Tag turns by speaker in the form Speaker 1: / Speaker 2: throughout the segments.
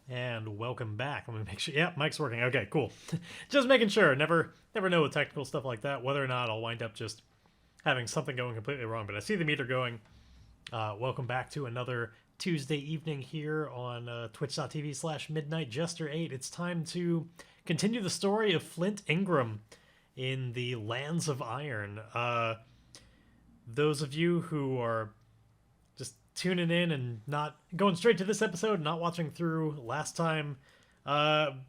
Speaker 1: And welcome back. Let me make sure. Yeah, mic's working. Okay, cool. Just making sure. Never know with technical stuff like that whether or not I'll wind up just having something going completely wrong. But I see the meter going. Welcome back to another Tuesday evening here on twitch.tv/midnightjester8. It's time to continue the story of Flint Ingram in the Lands of Iron. Those of you who are just tuning in and not going straight to this episode, not watching through last time,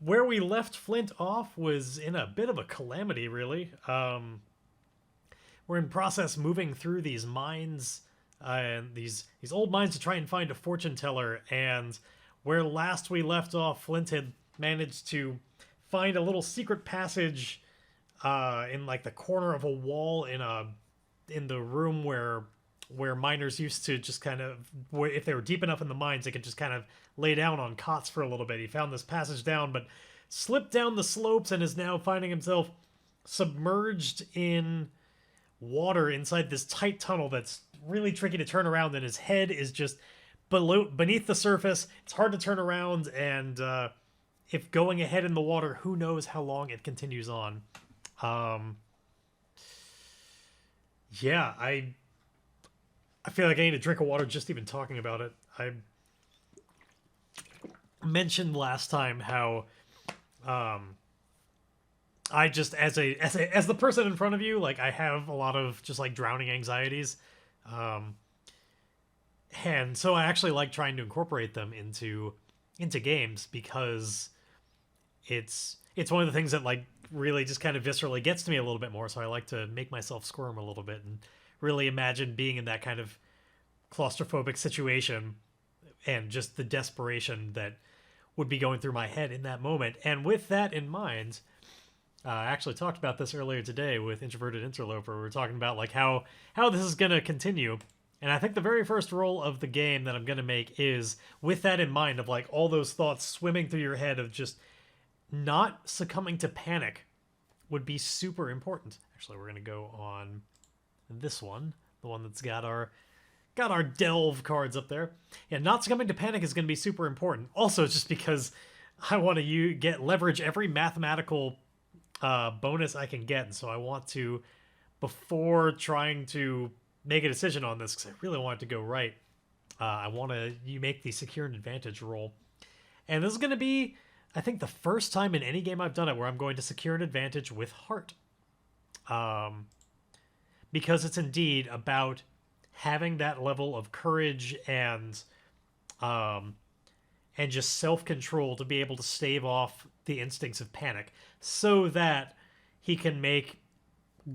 Speaker 1: where we left Flint off was in a bit of a calamity, really. We're in process moving through these mines, and these old mines to try and find a fortune teller. And where last we left off, Flint had managed to find a little secret passage in like the corner of a wall in the room where miners used to just kind of, if they were deep enough in the mines, they could just kind of lay down on cots for a little bit. He found this passage down, but slipped down the slopes and is now finding himself submerged in water inside this tight tunnel that's really tricky to turn around, and his head is just beneath the surface. It's hard to turn around, and if going ahead in the water, who knows how long it continues on. Yeah, I feel like I need a drink of water just even talking about it. I mentioned last time how I just as the person in front of you, like I have a lot of just like drowning anxieties. And so I actually like trying to incorporate them into games because it's one of the things that like really just kind of viscerally gets to me a little bit more. So I like to make myself squirm a little bit and really imagine being in that kind of claustrophobic situation and just the desperation that would be going through my head in that moment. And with that in mind, I actually talked about this earlier today with Introverted Interloper. We were talking about like how this is going to continue. And I think the very first roll of the game that I'm going to make is with that in mind, of like all those thoughts swimming through your head of just not succumbing to panic would be super important. Actually, we're going to go on this one, the one that's got our delve cards up there. Yeah, not succumbing to panic is going to be super important. Also, just because I want to get leverage every mathematical bonus I can get, and so I want to, before trying to make a decision on this, because I really want it to go right, I want to make the secure an advantage roll. And this is going to be, I think, the first time in any game I've done it where I'm going to secure an advantage with heart. Because it's indeed about having that level of courage and just self-control to be able to stave off the instincts of panic so that he can make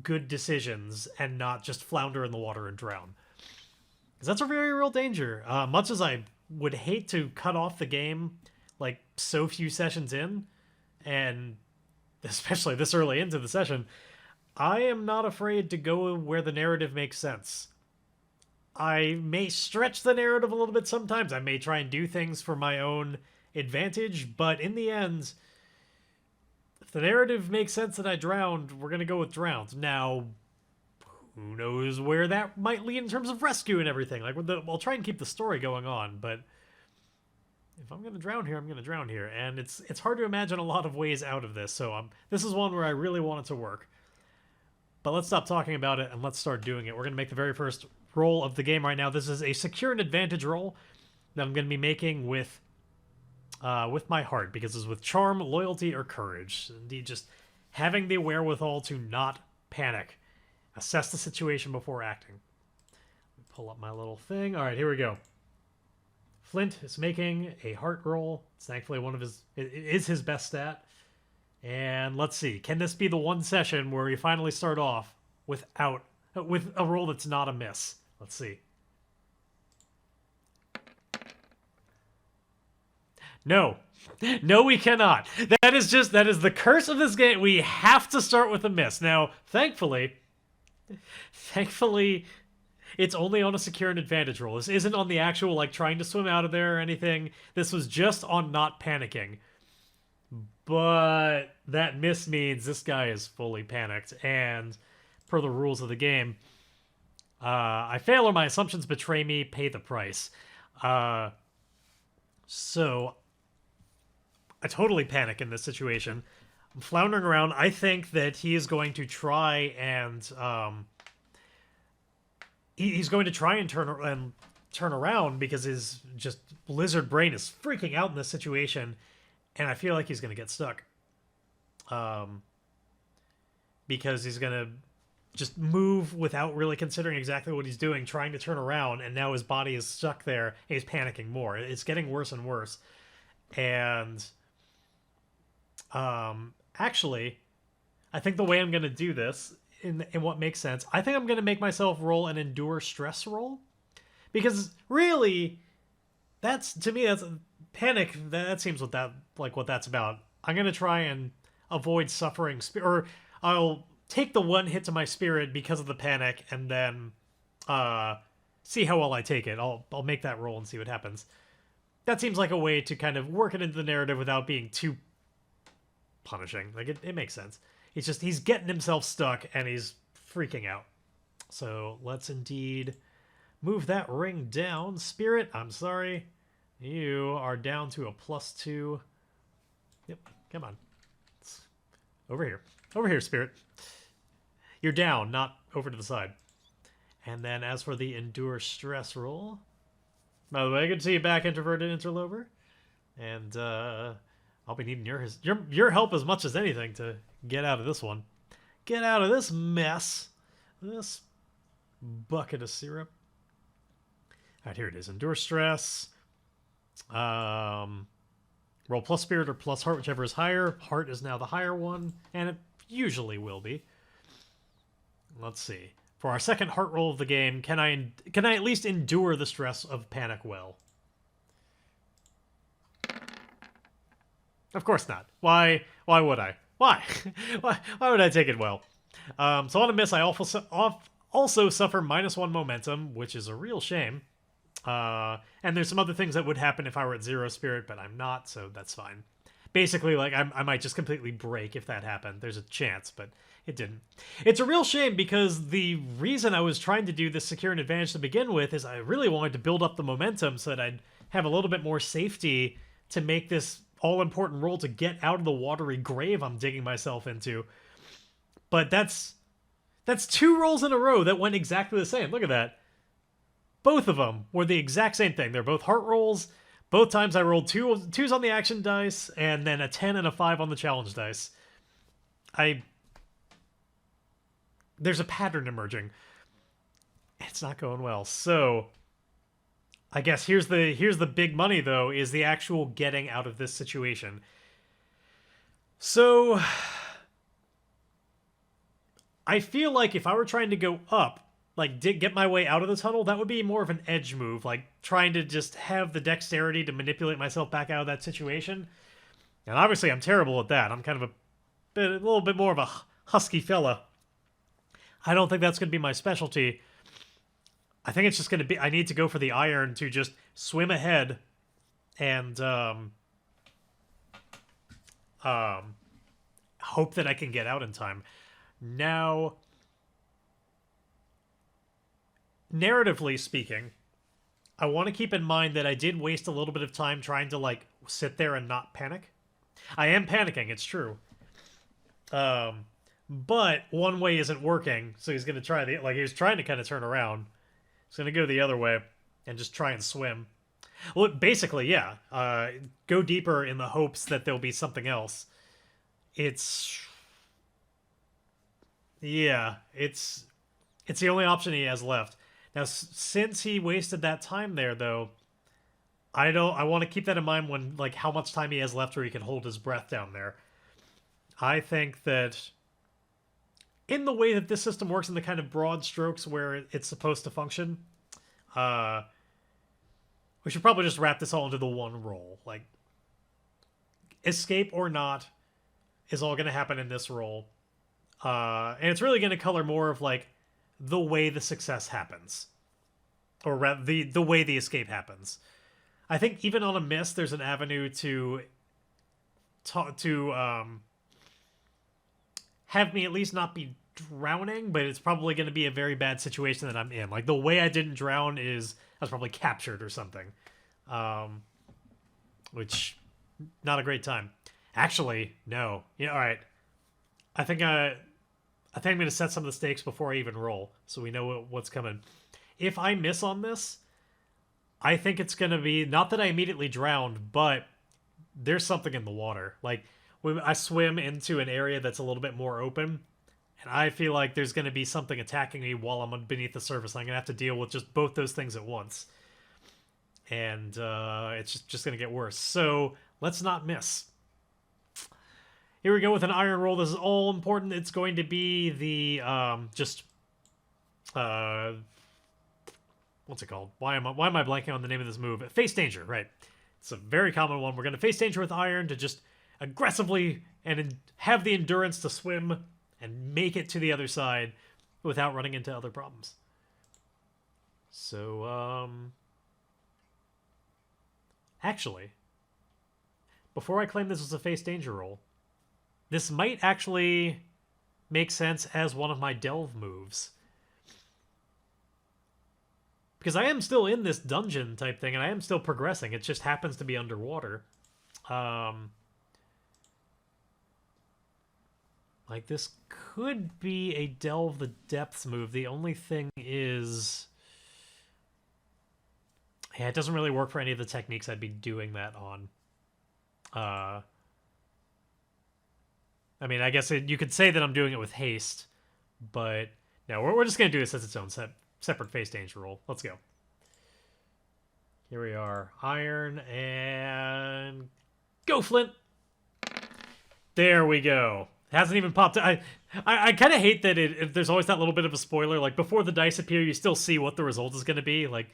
Speaker 1: good decisions and not just flounder in the water and drown. Because that's a very real danger. Much as I would hate to cut off the game like so few sessions in, and especially this early into the session, I am not afraid to go where the narrative makes sense. I may stretch the narrative a little bit sometimes. I may try and do things for my own advantage, but in the end, if the narrative makes sense that I drowned, we're going to go with drowned. Now, who knows where that might lead in terms of rescue and everything. Like, I'll try and keep the story going on, but if I'm going to drown here, I'm going to drown here. And it's hard to imagine a lot of ways out of this, so this is one where I really want it to work. But let's stop talking about it and let's start doing it. We're going to make the very first roll of the game right now. This is a secure an advantage roll that I'm going to be making with my heart, because it's with charm, loyalty, or courage. Indeed, just having the wherewithal to not panic. Assess the situation before acting. Let me pull up my little thing. All right, here we go. Flint is making a heart roll. It's thankfully it is his best stat. And let's see, can this be the one session where we finally start off with a roll that's not a miss? Let's see. No, we cannot. That is the curse of this game. We have to start with a miss. Now, thankfully, it's only on a secure an advantage roll. This isn't on the actual like trying to swim out of there or anything. This was just on not panicking. But that miss means this guy is fully panicked, and per the rules of the game, I fail or my assumptions betray me, pay the price. So I totally panic in this situation. I'm floundering around. I think that he is going to try and he's going to try and turn around because his just lizard brain is freaking out in this situation, and I feel like he's going to get stuck. Because he's going to just move without really considering exactly what he's doing, trying to turn around, and now his body is stuck there, and he's panicking more. It's getting worse and worse. And actually, I think the way I'm going to do this, in what makes sense, I think I'm going to make myself roll an endure stress roll. Because really, that's, to me, that's panic. That seems what that's about. I'm going to try and avoid suffering, or I'll take the one hit to my spirit because of the panic, and then see how well I take it. I'll make that roll and see what happens. That seems like a way to kind of work it into the narrative without being too punishing. Like, it makes sense. He's getting himself stuck, and he's freaking out. So let's indeed move that ring down. Spirit, I'm sorry. You are down to a +2. Yep, come on. It's over here. Over here, Spirit. You're down, not over to the side. And then as for the endure stress roll, by the way, good to see you back, introverted interloper. And I'll be needing your help as much as anything to get out of this one. Get out of this mess. This bucket of syrup. Alright, here it is. Endure stress. Roll plus spirit or plus heart, whichever is higher. Heart is now the higher one, and it usually will be. Let's see. For our second heart roll of the game, can I at least endure the stress of panic well? Of course not. Why would I? Why? Why would I take it well? So on a miss, I also suffer -1 momentum, which is a real shame. And there's some other things that would happen if I were at 0 spirit, but I'm not, so that's fine. Basically, like, I might just completely break if that happened. There's a chance, but it didn't. It's a real shame because the reason I was trying to do this secure an advantage to begin with is I really wanted to build up the momentum so that I'd have a little bit more safety to make this all-important roll to get out of the watery grave I'm digging myself into. But that's 2 rolls in a row that went exactly the same. Look at that. Both of them were the exact same thing. They're both heart rolls. Both times I rolled 2s on the action dice, and then a 10 and a 5 on the challenge dice. There's a pattern emerging. It's not going well. So, I guess here's the big money, though, is the actual getting out of this situation. So, I feel like if I were trying to go up, like, get my way out of the tunnel, that would be more of an edge move, like trying to just have the dexterity to manipulate myself back out of that situation. And obviously I'm terrible at that. I'm kind of a little bit more of a husky fella. I don't think that's going to be my specialty. I think it's just going to be, I need to go for the iron to just swim ahead and hope that I can get out in time. Now, narratively speaking, I want to keep in mind that I did waste a little bit of time trying to, like, sit there and not panic. I am panicking, it's true. But one way isn't working, so he's going to try he was trying to kind of turn around. He's going to go the other way and just try and swim. Well, basically, yeah. Go deeper in the hopes that there'll be something else. Yeah, it's the only option he has left. Now, since he wasted that time there, though, I want to keep that in mind when, like, how much time he has left where he can hold his breath down there. I think that in the way that this system works, in the kind of broad strokes where it's supposed to function, we should probably just wrap this all into the one roll. Like, escape or not is all going to happen in this roll. And it's really going to color more of, like, the way the success happens. Or rather, the way the escape happens. I think even on a miss, there's an avenue to have me at least not be drowning, but it's probably going to be a very bad situation that I'm in. Like, the way I didn't drown is I was probably captured or something. Which not a great time. Actually, no. Yeah, all right. I think I'm going to set some of the stakes before I even roll, so we know what's coming. If I miss on this, I think it's going to be not that I immediately drowned, but there's something in the water. Like when I swim into an area that's a little bit more open, and I feel like there's going to be something attacking me while I'm beneath the surface. I'm going to have to deal with just both those things at once, and it's just going to get worse. So let's not miss. Here we go with an iron roll. This is all important. It's going to be the what's it called? Why am I blanking on the name of this move? Face danger, right? It's a very common one. We're going to face danger with iron to just aggressively and have the endurance to swim and make it to the other side without running into other problems. So, actually, before I claim this was a face danger roll, this might actually make sense as one of my delve moves. Because I am still in this dungeon type thing, and I am still progressing. It just happens to be underwater. Like, this could be a delve the depths move. The only thing is... yeah, it doesn't really work for any of the techniques I'd be doing that on. I mean, I guess you could say that I'm doing it with haste, but no, we're just going to do this as its own separate face danger roll. Let's go. Here we are. Iron and... go, Flint! There we go. Hasn't even popped. I kind of hate that there's always that little bit of a spoiler. Like, before the dice appear, you still see what the result is going to be. Like,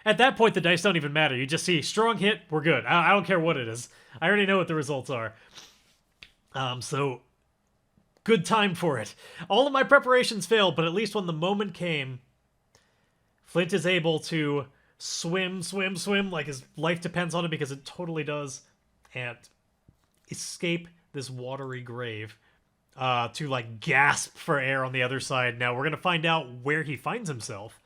Speaker 1: at that point, the dice don't even matter. You just see, strong hit, we're good. I don't care what it is. I already know what the results are. So... good time for it. All of my preparations failed, but at least when the moment came, Flint is able to swim like his life depends on it, because it totally does, and escape this watery grave to, like, gasp for air on the other side. Now, we're going to find out where he finds himself,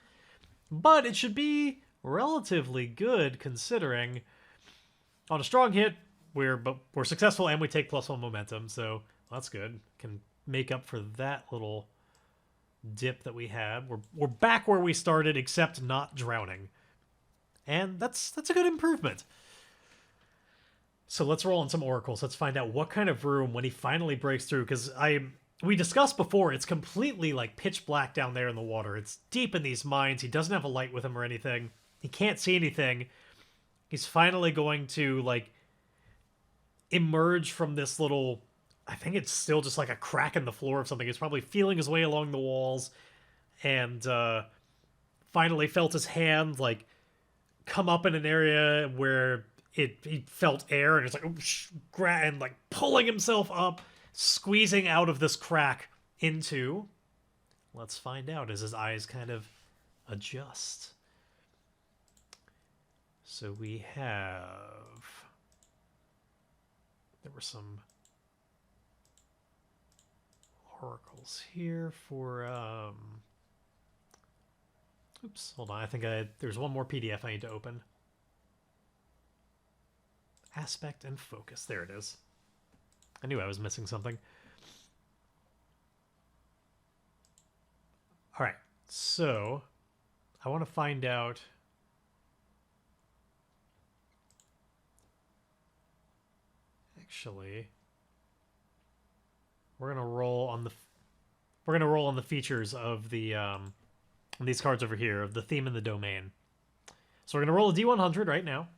Speaker 1: but it should be relatively good, considering on a strong hit, we're successful and we take +1 momentum, so that's good. Can make up for that little dip that we had. We're back where we started, except not drowning. And that's a good improvement. So let's roll on some oracles. Let's find out what kind of room when he finally breaks through, because we discussed before, it's completely like pitch black down there in the water. It's deep in these mines. He doesn't have a light with him or anything. He can't see anything. He's finally going to, like, emerge from this little... I think it's still just like a crack in the floor of something. He's probably feeling his way along the walls, and finally felt his hand, like, come up in an area where he felt air, and it's like, and, like, pulling himself up, squeezing out of this crack into... let's find out as his eyes kind of adjust. So we have... there were some... oracles here for oops, hold on, I think there's one more PDF I need to open. Aspect and focus, there it is. I knew I was missing something. All right, so I want to find out... actually, we're gonna roll on the features of the these cards over here, of the theme and the domain. So we're gonna roll a D100 right now,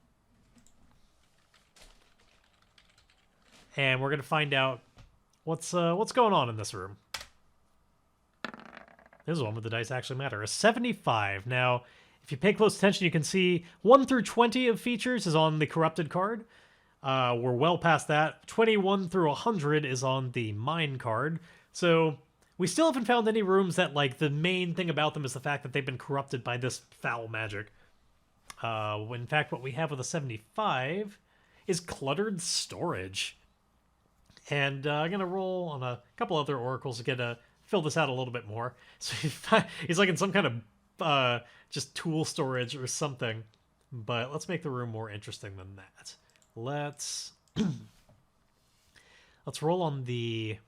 Speaker 1: and we're gonna find out what's going on in this room. This is one where the dice actually matter. A 75. Now, if you pay close attention, you can see 1 through 20 of features is on the corrupted card. We're well past that. 21 through 100 is on the mine card. So we still haven't found any rooms that, like, the main thing about them is the fact that they've been corrupted by this foul magic. In fact, what we have with a 75 is cluttered storage. And I'm going to roll on a couple other oracles to get fill this out a little bit more. So he's like in some kind of just tool storage or something. But let's make the room more interesting than that. Let's Let's roll on the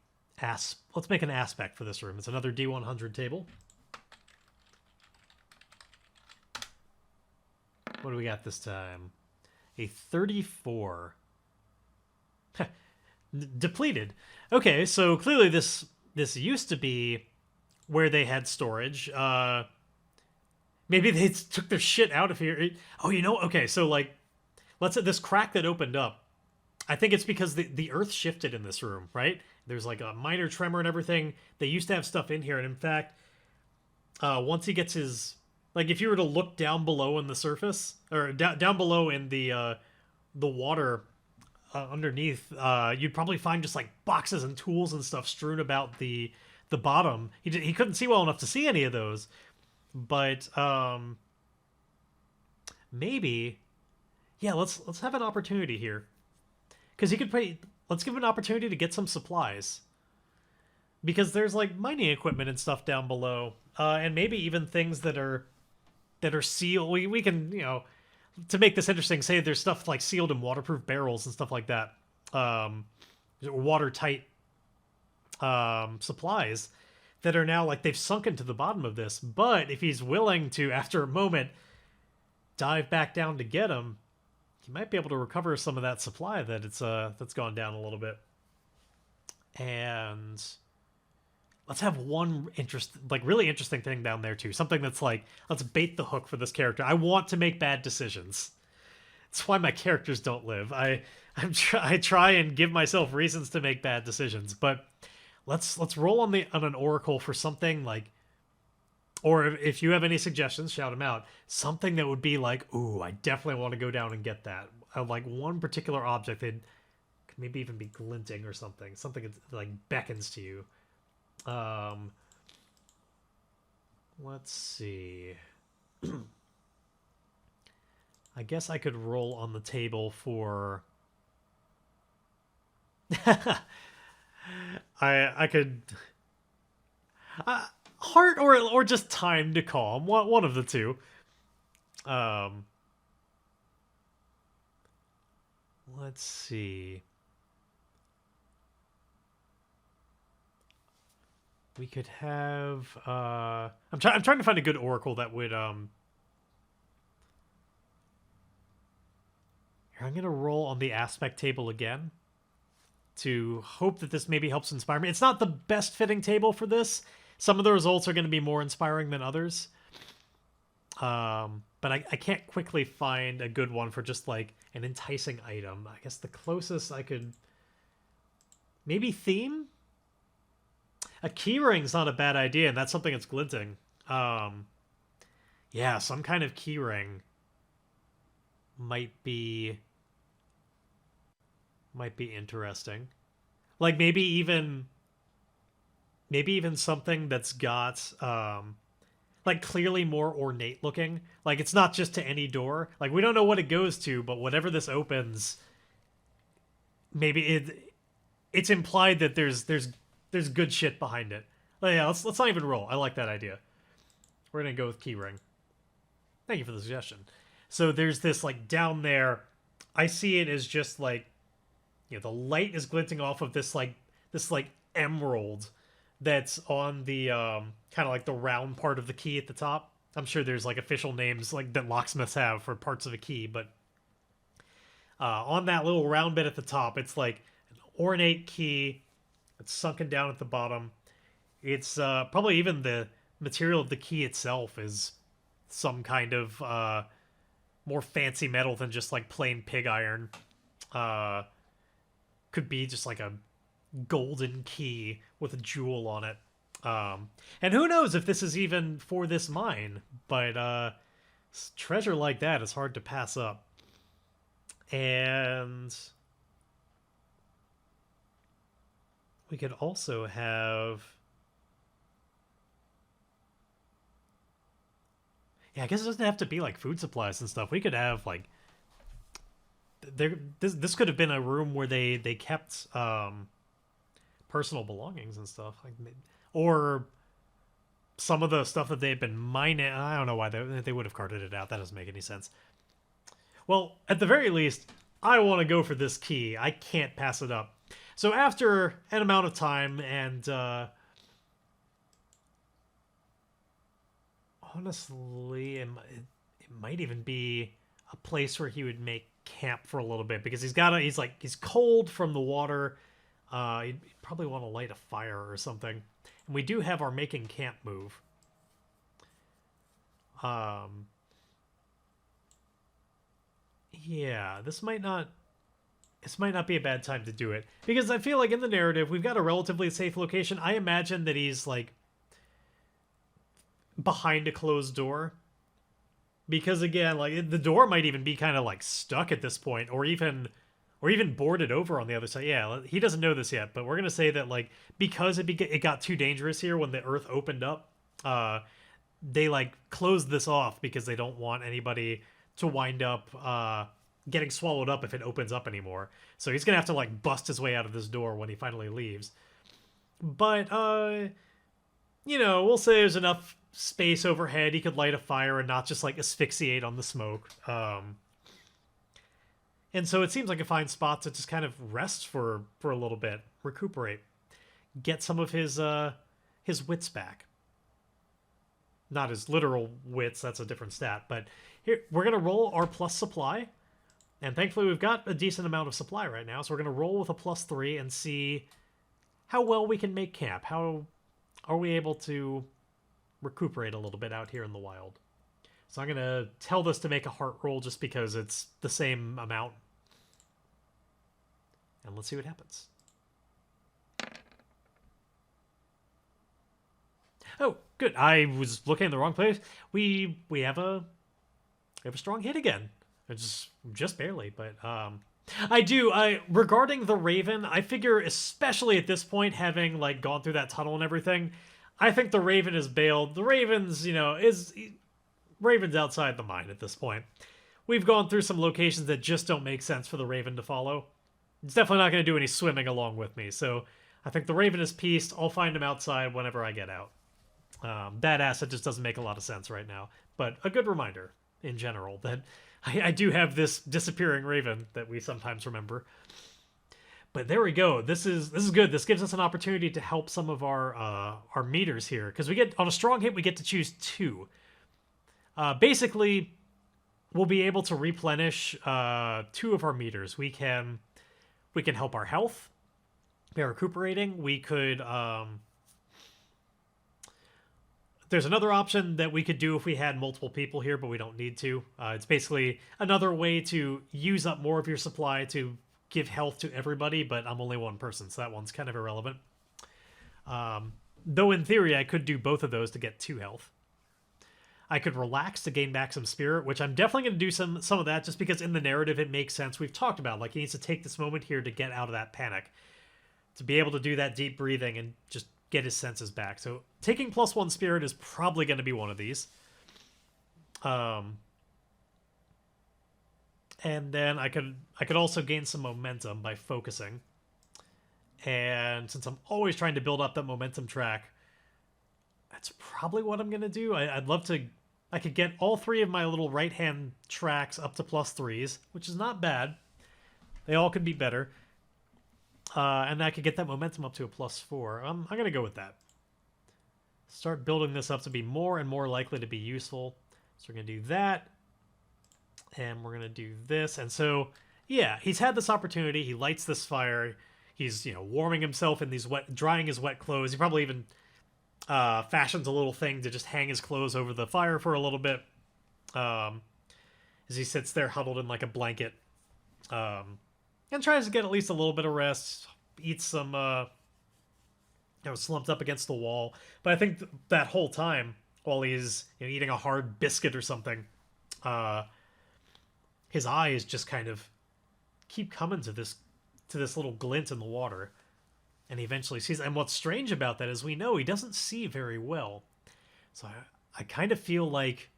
Speaker 1: let's make an aspect for this room. It's another D100 table. What do we got this time? A 34. Depleted. Okay, so clearly this used to be where they had storage. Maybe they took their shit out of here. Oh, you know, okay, so like, let's say this crack that opened up, I think it's because the earth shifted in this room, right? There's like a minor tremor and everything. They used to have stuff in here, and in fact, once he gets his, like, if you were to look down below in the surface, or down below in the water underneath, you'd probably find just like boxes and tools and stuff strewn about the bottom. He couldn't see well enough to see any of those, but maybe, yeah. Let's have an opportunity here. Because he could pay. Let's give him an opportunity to get some supplies. Because there's like mining equipment and stuff down below, and maybe even things that are sealed. We can, you know, to make this interesting, say there's stuff like sealed in waterproof barrels and stuff like that, watertight supplies that are now like they've sunk into the bottom of this. But if he's willing to, after a moment, dive back down to get them, he might be able to recover some of that supply that that's gone down a little bit. And let's have one really interesting thing down there too. Something that's like, let's bait the hook for this character. I want to make bad decisions. That's why my characters don't live. I try and give myself reasons to make bad decisions. But let's roll on an oracle for something like, or if you have any suggestions, shout them out. Something that would be like, ooh, I definitely want to go down and get that. Like one particular object that could maybe even be glinting or something. Something that like beckons to you. Let's see. I guess I could roll on the table for... I could... heart or just time to calm. One of the two. Let's see. We could have I'm trying to find a good oracle that would Here, I'm gonna roll on the aspect table again to hope that this maybe helps inspire me. It's not the best fitting table for this. Some of the results are going to be more inspiring than others. But I can't quickly find a good one for just like an enticing item. I guess the closest I could... Maybe theme? A keyring's not a bad idea, and that's something that's glinting. Yeah, some kind of keyring might be interesting. Like maybe even something that's got like clearly more ornate looking. Like it's not just to any door. Like we don't know what it goes to, but whatever this opens, maybe it's implied that there's good shit behind it. Yeah, let's not even roll. I like that idea. We're gonna go with keyring. Thank you for the suggestion. So there's this like down there. I see it as just like, you know, the light is glinting off of this emerald that's on the kind of like the round part of the key at the top. I'm sure there's like official names like that locksmiths have for parts of a key, but on that little round bit at the top, it's like an ornate key. It's sunken down at the bottom. It's probably even the material of the key itself is some kind of more fancy metal than just like plain pig iron. Could be just like a golden key with a jewel on it. And who knows if this is even for this mine, but treasure like that is hard to pass up. And we could also have... Yeah, I guess it doesn't have to be like food supplies and stuff. We could have like... This could have been a room where they kept personal belongings and stuff, like, or some of the stuff that they've been mining. I don't know why they would have carted it out. That doesn't make any sense. Well, at the very least, I want to go for this key. I can't pass it up. So after an amount of time, and honestly, it might even be a place where he would make camp for a little bit, because he's cold from the water. He'd probably want to light a fire or something. And we do have our making camp move. Yeah, this might not be a bad time to do it, because I feel like in the narrative we've got a relatively safe location. I imagine that he's like behind a closed door, because again, like the door might even be kind of like stuck at this point, or even boarded over on the other side. Yeah, he doesn't know this yet, but we're gonna say that like because it got too dangerous here when the earth opened up, they like closed this off because they don't want anybody to wind up getting swallowed up if it opens up anymore. So he's gonna have to like bust his way out of this door when he finally leaves. But we'll say there's enough space overhead he could light a fire and not just like asphyxiate on the smoke. And so it seems like a fine spot to just kind of rest for a little bit, recuperate, get some of his wits back. Not his literal wits, that's a different stat, but here we're gonna roll our plus supply, and thankfully we've got a decent amount of supply right now, so we're gonna roll with a +3 and see how well we can make camp. How are we able to recuperate a little bit out here in the wild? So I'm gonna tell this to make a heart roll just because it's the same amount, and let's see what happens. Oh, good. I was looking in the wrong place. We have a strong hit again. It's just barely, but regarding the Raven, I figure especially at this point, having like gone through that tunnel and everything, I think the Raven is bailed. The Raven's, Raven's outside the mine at this point. We've gone through some locations that just don't make sense for the Raven to follow. It's definitely not going to do any swimming along with me, so I think the Raven is pieced. I'll find him outside whenever I get out. That asset just doesn't make a lot of sense right now, but a good reminder in general that I do have this disappearing Raven that we sometimes remember. But there we go. This is good. This gives us an opportunity to help some of our meters here, because we get on a strong hit we get to choose 2. Basically, we'll be able to replenish 2 of our meters. We can help our health by recuperating. We could. There's another option that we could do if we had multiple people here, but we don't need to. It's basically another way to use up more of your supply to give health to everybody, but I'm only one person, so that one's kind of irrelevant. Though in theory, I could do both of those to get 2 health. I could relax to gain back some spirit, which I'm definitely going to do some of that just because in the narrative it makes sense. We've talked about, like, he needs to take this moment here to get out of that panic, to be able to do that deep breathing and just get his senses back. So taking +1 spirit is probably going to be one of these. And then I could also gain some momentum by focusing. And since I'm always trying to build up that momentum track, that's probably what I'm going to do. I'd love to. I could get all 3 of my little right-hand tracks up to +3s, which is not bad. They all could be better. And I could get that momentum up to a +4. I'm going to go with that. Start building this up to be more and more likely to be useful. So we're going to do that. And we're going to do this. And so, yeah, he's had this opportunity. He lights this fire. He's, warming himself in these drying his wet clothes. He probably even fashions a little thing to just hang his clothes over the fire for a little bit. As he sits there huddled in like a blanket. And tries to get at least a little bit of rest, eats some, slumped up against the wall. But I think that whole time, while he's eating a hard biscuit or something, his eyes just kind of keep coming to this little glint in the water. And he eventually sees, and what's strange about that is we know he doesn't see very well. So I kind of feel like,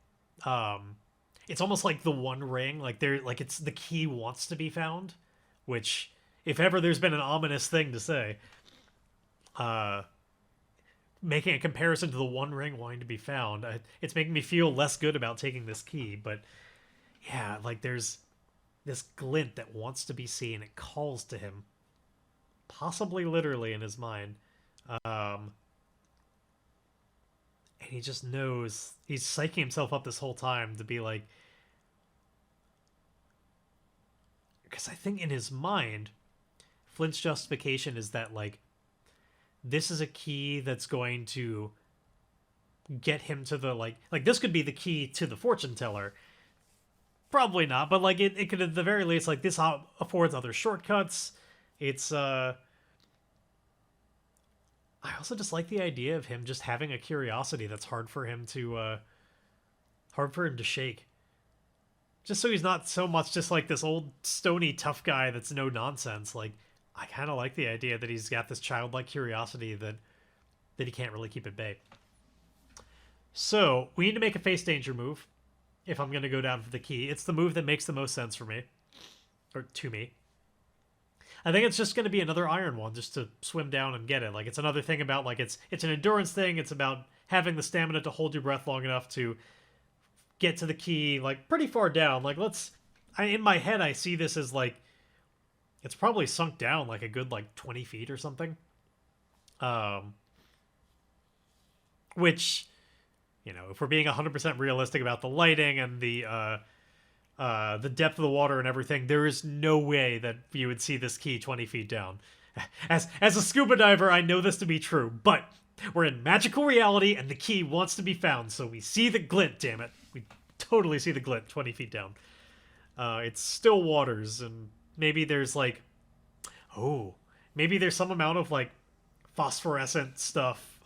Speaker 1: it's almost like the One Ring, like it's the key wants to be found. Which, if ever there's been an ominous thing to say, making a comparison to the One Ring wanting to be found, it's making me feel less good about taking this key. But yeah, like there's this glint that wants to be seen. It calls to him, possibly literally in his mind. Um, and he just knows he's psyching himself up this whole time to be like, because I think in his mind, Flint's justification is that like this is a key that's going to get him to the like this could be the key to the fortune teller. Probably not, but like it could at the very least like this affords other shortcuts. It's I also just like the idea of him just having a curiosity that's hard for him to shake. Just so he's not so much just like this old stony tough guy that's no nonsense. Like I kind of like the idea that he's got this childlike curiosity that he can't really keep at bay. So we need to make a face danger move if I'm going to go down for the key. It's the move that makes the most sense for me, or to me. I think it's just going to be another iron one just to swim down and get it. Like it's another thing about like it's an endurance thing. It's about having the stamina to hold your breath long enough to get to the key like pretty far down. Like in my head I see this as like it's probably sunk down like a good like 20 feet or something. Which, you know, if we're being 100% realistic about the lighting and the depth of the water and everything, there is no way that you would see this key 20 feet down. As a scuba diver, I know this to be true, but we're in magical reality and the key wants to be found, so we see the glint, damn it. We totally see the glint 20 feet down. It's still waters, and maybe there's like... Oh, maybe there's some amount of like phosphorescent stuff.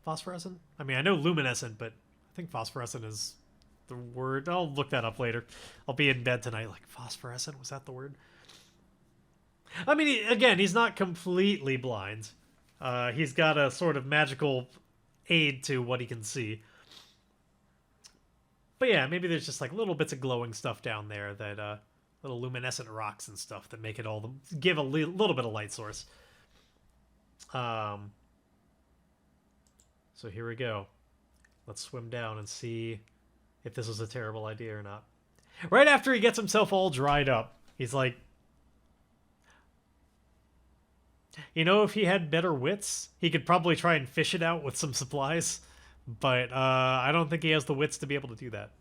Speaker 1: Phosphorescent? I mean, I know luminescent, but I think phosphorescent is the word. I'll look that up later. I'll be in bed tonight like, phosphorescent? Was that the word? I mean, again, he's not completely blind. He's got a sort of magical aid to what he can see. But yeah, maybe there's just like little bits of glowing stuff down there that, little luminescent rocks and stuff that make it all give a little bit of light source. So here we go. Let's swim down and see if this was a terrible idea or not. Right after he gets himself all dried up, he's like, you know, if he had better wits, he could probably try and fish it out with some supplies. But I don't think he has the wits to be able to do that.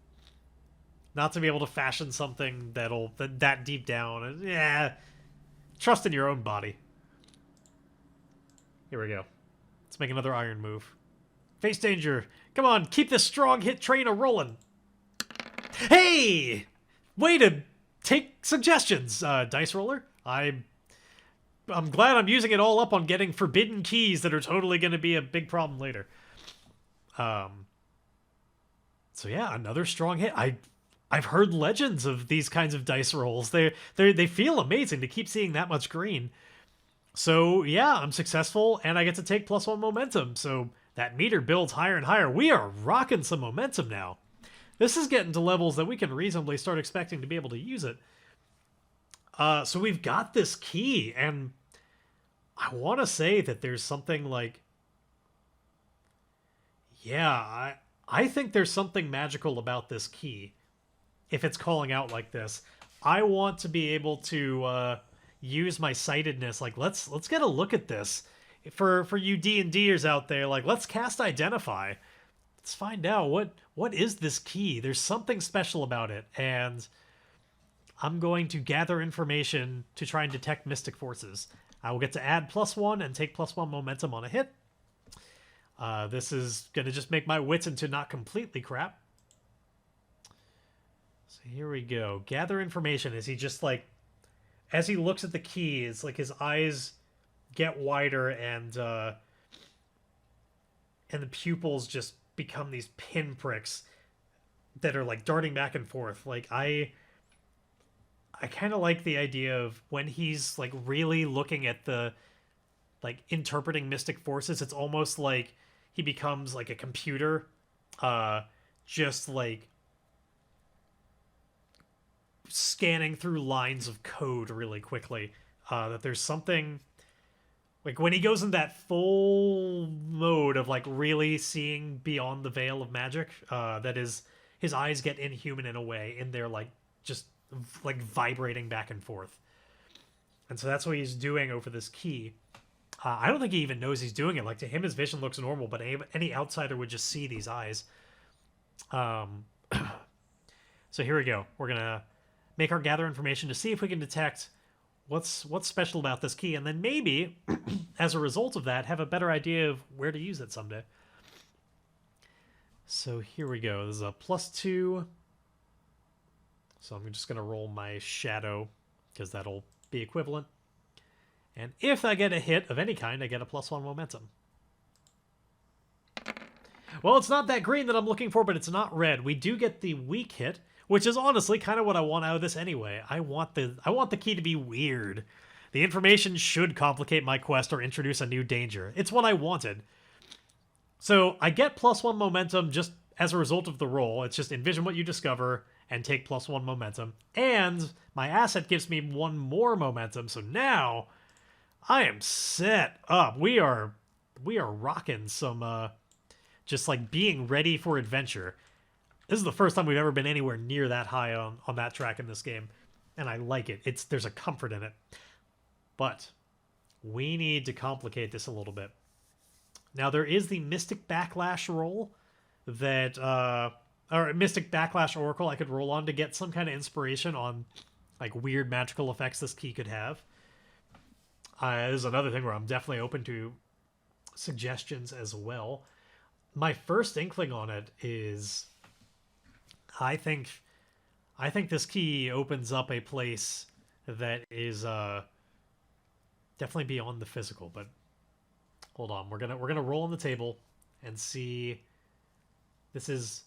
Speaker 1: Not to be able to fashion something that deep down. Yeah, trust in your own body. Here we go. Let's make another iron move. Face danger. Come on, keep this strong hit train a-rolling. Hey! Way to take suggestions, dice roller. I'm glad I'm using it all up on getting forbidden keys that are totally going to be a big problem later. So yeah, another strong hit. I've heard legends of these kinds of dice rolls. They feel amazing to keep seeing that much green. So yeah, I'm successful and I get to take +1 momentum. So that meter builds higher and higher. We are rocking some momentum now. This is getting to levels that we can reasonably start expecting to be able to use it. So we've got this key, and I want to say that there's something like... Yeah, I think there's something magical about this key. If it's calling out like this, I want to be able to use my sightedness. Like, let's get a look at this. For you D&Ders out there, like, let's cast Identify. Let's find out what is this key. There's something special about it, and I'm going to gather information to try and detect mystic forces. I will get to add +1 and take +1 momentum on a hit. This is going to just make my wits into not completely crap. So here we go. Gather information. Is he just like... As he looks at the key, it's like his eyes get wider and the pupils just become these pinpricks that are like darting back and forth. Like I kind of like the idea of when he's like really looking at the like interpreting mystic forces, it's almost like he becomes like a computer, just like scanning through lines of code really quickly. That there's something like when he goes in that full mode of like really seeing beyond the veil of magic, that is his eyes get inhuman in a way, and they're like just like vibrating back and forth. And so that's what he's doing over this key. I don't think he even knows he's doing it. Like, to him, his vision looks normal, but any outsider would just see these eyes. So here we go. We're gonna make our gather information to see if we can detect what's special about this key, and then maybe, as a result of that, have a better idea of where to use it someday. So here we go. This is a +2. So I'm just gonna roll my shadow because that'll be equivalent. And if I get a hit of any kind, I get a +1 momentum. Well, it's not that green that I'm looking for, but it's not red. We do get the weak hit, which is honestly kind of what I want out of this anyway. I want the key to be weird. The information should complicate my quest or introduce a new danger. It's what I wanted. So I get +1 momentum just as a result of the roll. It's just envision what you discover and take +1 momentum. And my asset gives me 1 more momentum, so now I am set up. We are rocking some just like being ready for adventure. This is the first time we've ever been anywhere near that high on that track in this game, and I like it. There's a comfort in it. But we need to complicate this a little bit. Now, there is the Mystic Backlash roll that or Mystic Backlash Oracle I could roll on to get some kind of inspiration on like weird magical effects this key could have. This is another thing where I'm definitely open to suggestions as well. My first inkling on it is I think this key opens up a place that is definitely beyond the physical, but hold on. We're gonna roll on the table and see. This is,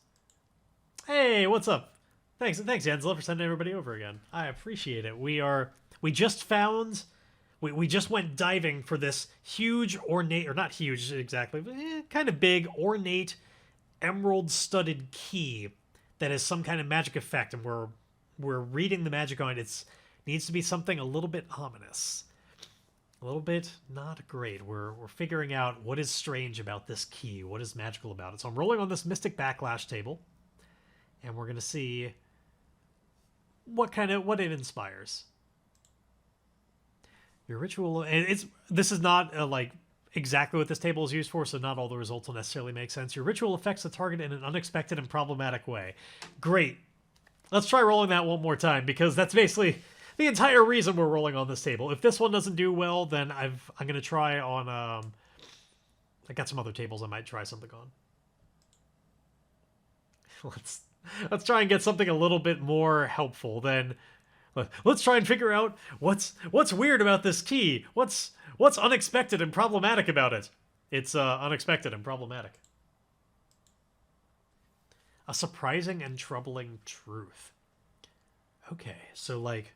Speaker 1: hey, what's up? Thanks Ansela, for sending everybody over again. I appreciate it. We just went diving for this huge ornate, or not huge exactly, but kind of big ornate emerald studded key that has some kind of magic effect, and we're reading the magic on it. It needs to be something a little bit ominous. A little bit not great. We're figuring out what is strange about this key, what is magical about it. So I'm rolling on this Mystic Backlash table, and we're gonna see what it inspires. Your ritual, and this is not like exactly what this table is used for, so not all the results will necessarily make sense. Your ritual affects the target in an unexpected and problematic way. Great. Let's try rolling that one more time, because that's basically the entire reason we're rolling on this table. If this one doesn't do well, then I'm going to try on... I got some other tables I might try something on. Let's try and get something a little bit more helpful than... Let's try and figure out what's weird about this key. What's unexpected and problematic about it? It's unexpected and problematic. A surprising and troubling truth. Okay, so like,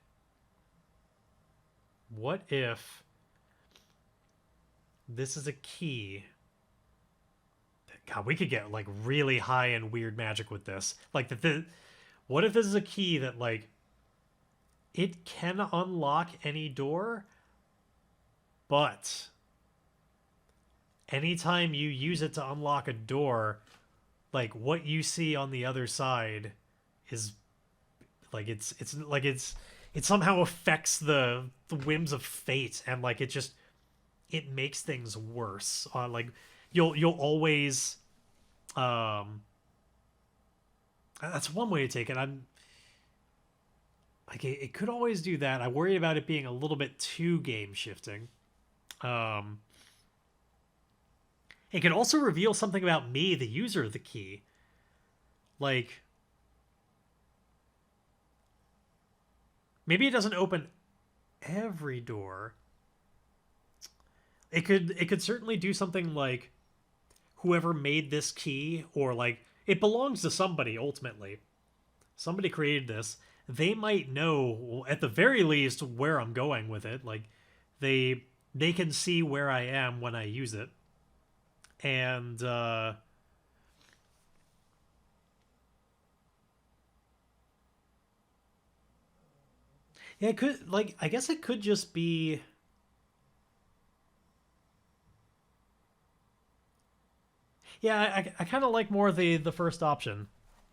Speaker 1: what if this is a key? God, we could get like really high and weird magic with this. Like what if this is a key that like it can unlock any door, but anytime you use it to unlock a door, like what you see on the other side is like it somehow affects the whims of fate, and like it makes things worse. Like you'll always that's one way to take it. Like it could always do that. I worry about it being a little bit too game shifting. It could also reveal something about me, the user of the key. Like, maybe it doesn't open every door. It could certainly do something like whoever made this key, or like it belongs to somebody ultimately. Somebody created this. They might know, at the very least, where I'm going with it. Like, they can see where I am when I use it. And, yeah, it could, like, I guess it could just be... Yeah, I kind of like more the first option.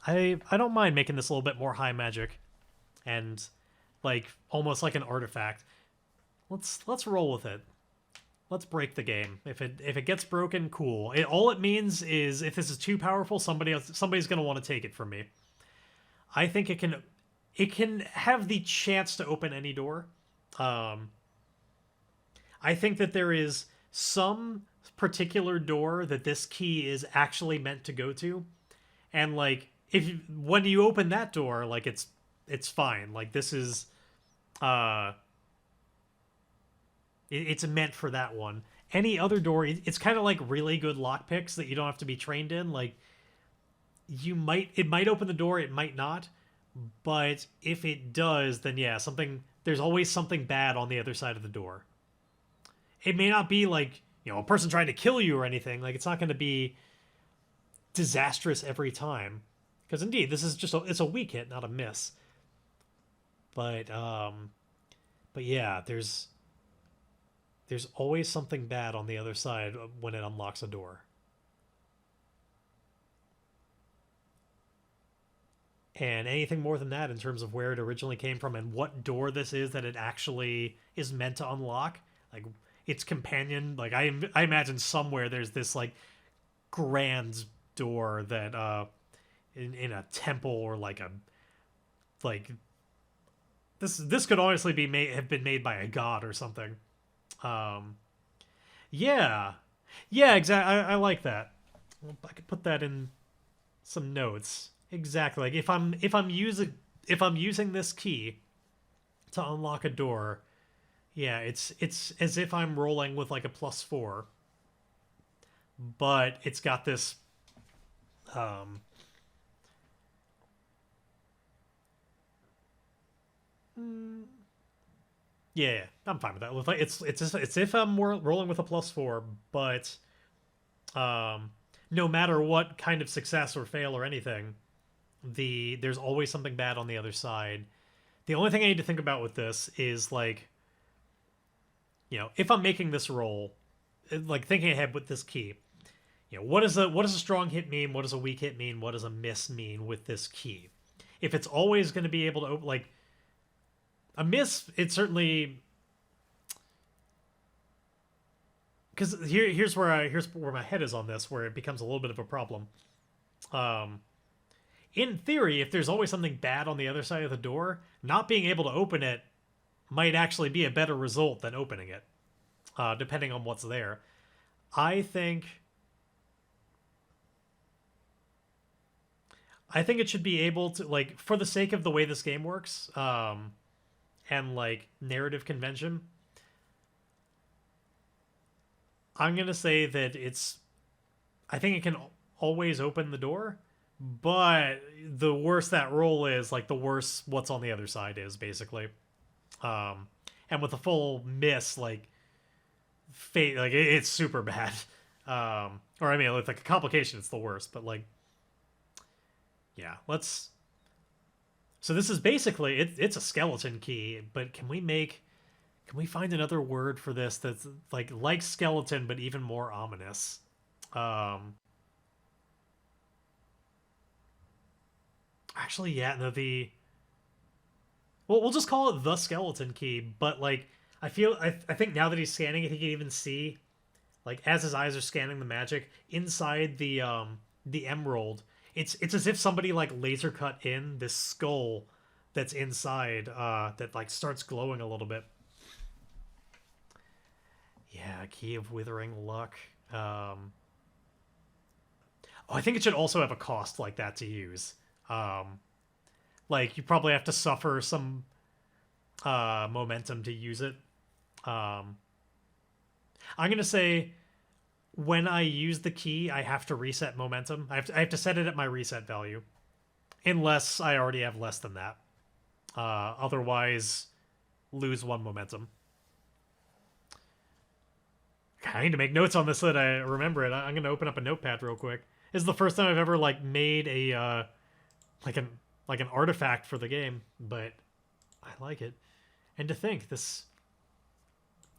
Speaker 1: I don't mind making this a little bit more high magic and like almost like an artifact. Let's roll with it. Let's break the game. If it gets broken, cool. All it means is if this is too powerful, somebody's gonna want to take it from me. I think it can have the chance to open any door. Um, I think that there is some particular door that this key is actually meant to go to, and like when you open that door, like it's fine. Like this is uh it's meant for that one. Any other door, it's kind of like really good lockpicks that you don't have to be trained in. Like it might open the door, it might not, but if it does, then yeah, there's always something bad on the other side of the door. It may not be like, a person trying to kill you or anything. Like it's not going to be disastrous every time, because indeed this is it's a weak hit, not a miss. But yeah, there's always something bad on the other side when it unlocks a door. And anything more than that in terms of where it originally came from and what door this is that it actually is meant to unlock, like its companion, like I imagine somewhere there's this like grand door that in a temple or like this could honestly have been made by a god or something. Um, yeah, yeah, exactly. I like that. Well, I could put that in some notes. Exactly. Like if I'm using this key to unlock a door, yeah, it's as if I'm rolling with like a +4, but it's got this um mm, yeah, I'm fine with that. With like it's if I'm rolling with a +4, but no matter what kind of success or fail or anything, there's always something bad on the other side. The only thing I need to think about with this is like, if I'm making this roll, like thinking ahead with this key, what does a strong hit mean? What does a weak hit mean? What does a miss mean with this key? If it's always going to be able to open, like a miss, it certainly, because here's where my head is on this, where it becomes a little bit of a problem. Um, in theory, if there's always something bad on the other side of the door, not being able to open it might actually be a better result than opening it, depending on what's there. I think it should be able to, like, for the sake of the way this game works, and like narrative convention, I'm gonna say that I think it can always open the door, but the worse that roll is, like the worse what's on the other side is, basically. Um, and with a full miss, like fate, like it's super bad. Or I mean, with like a complication, it's the worst. But like, yeah, let's. So this is basically it's a skeleton key, but can we find another word for this that's like skeleton but even more ominous? Um, Actually, yeah, no, well, we'll just call it the skeleton key. But like, I think now that he's scanning it, he can even see, like, as his eyes are scanning the magic inside the emerald. It's as if somebody like laser cut in this skull that's inside that like starts glowing a little bit. Yeah, key of withering luck. Oh, I think it should also have a cost like that to use. Um, like you probably have to suffer some momentum to use it. Um, I'm gonna say when I use the key, I have to reset momentum. I have to set it at my reset value, unless I already have less than that. Otherwise, lose 1 momentum. I need to make notes on this so that I remember it. I'm gonna open up a notepad real quick. This is the first time I've ever like made a like an artifact for the game, but I like it. And to think this,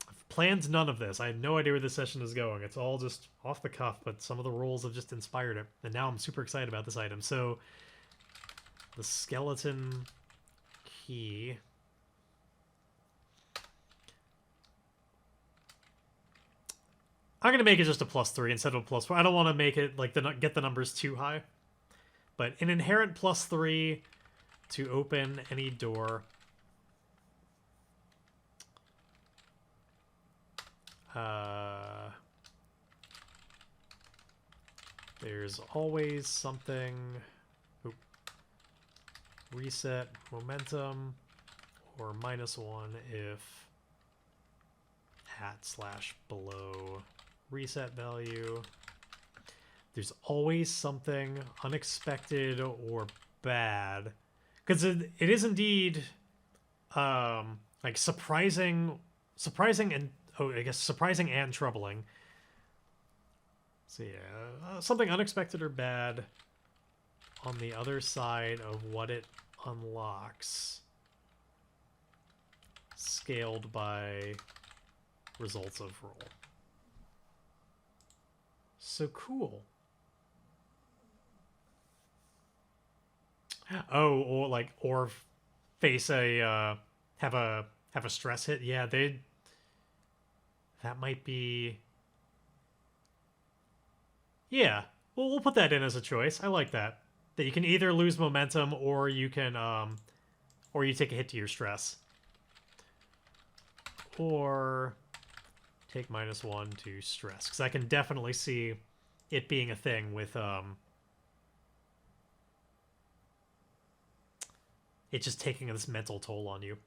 Speaker 1: I've planned none of this. I had no idea where this session is going. It's all just off the cuff, but some of the rolls have just inspired it. And now I'm super excited about this item. So the skeleton key. I'm gonna make it just a +3 instead of a +4. I don't want to make it like get the numbers too high. But an inherent +3 to open any door. There's always something. Oop. Reset momentum or -1 if @/below reset value. There's always something unexpected or bad, because it is indeed like surprising and I guess surprising and troubling. So yeah, something unexpected or bad on the other side of what it unlocks, scaled by results of roll. So cool. Oh, or face a have a stress hit. Yeah, that might be. Yeah, we'll put that in as a choice. I like that. That you can either lose momentum or you can or you take a hit to your stress. Or take -1 to stress, because I can definitely see it being a thing with it just taking this mental toll on you.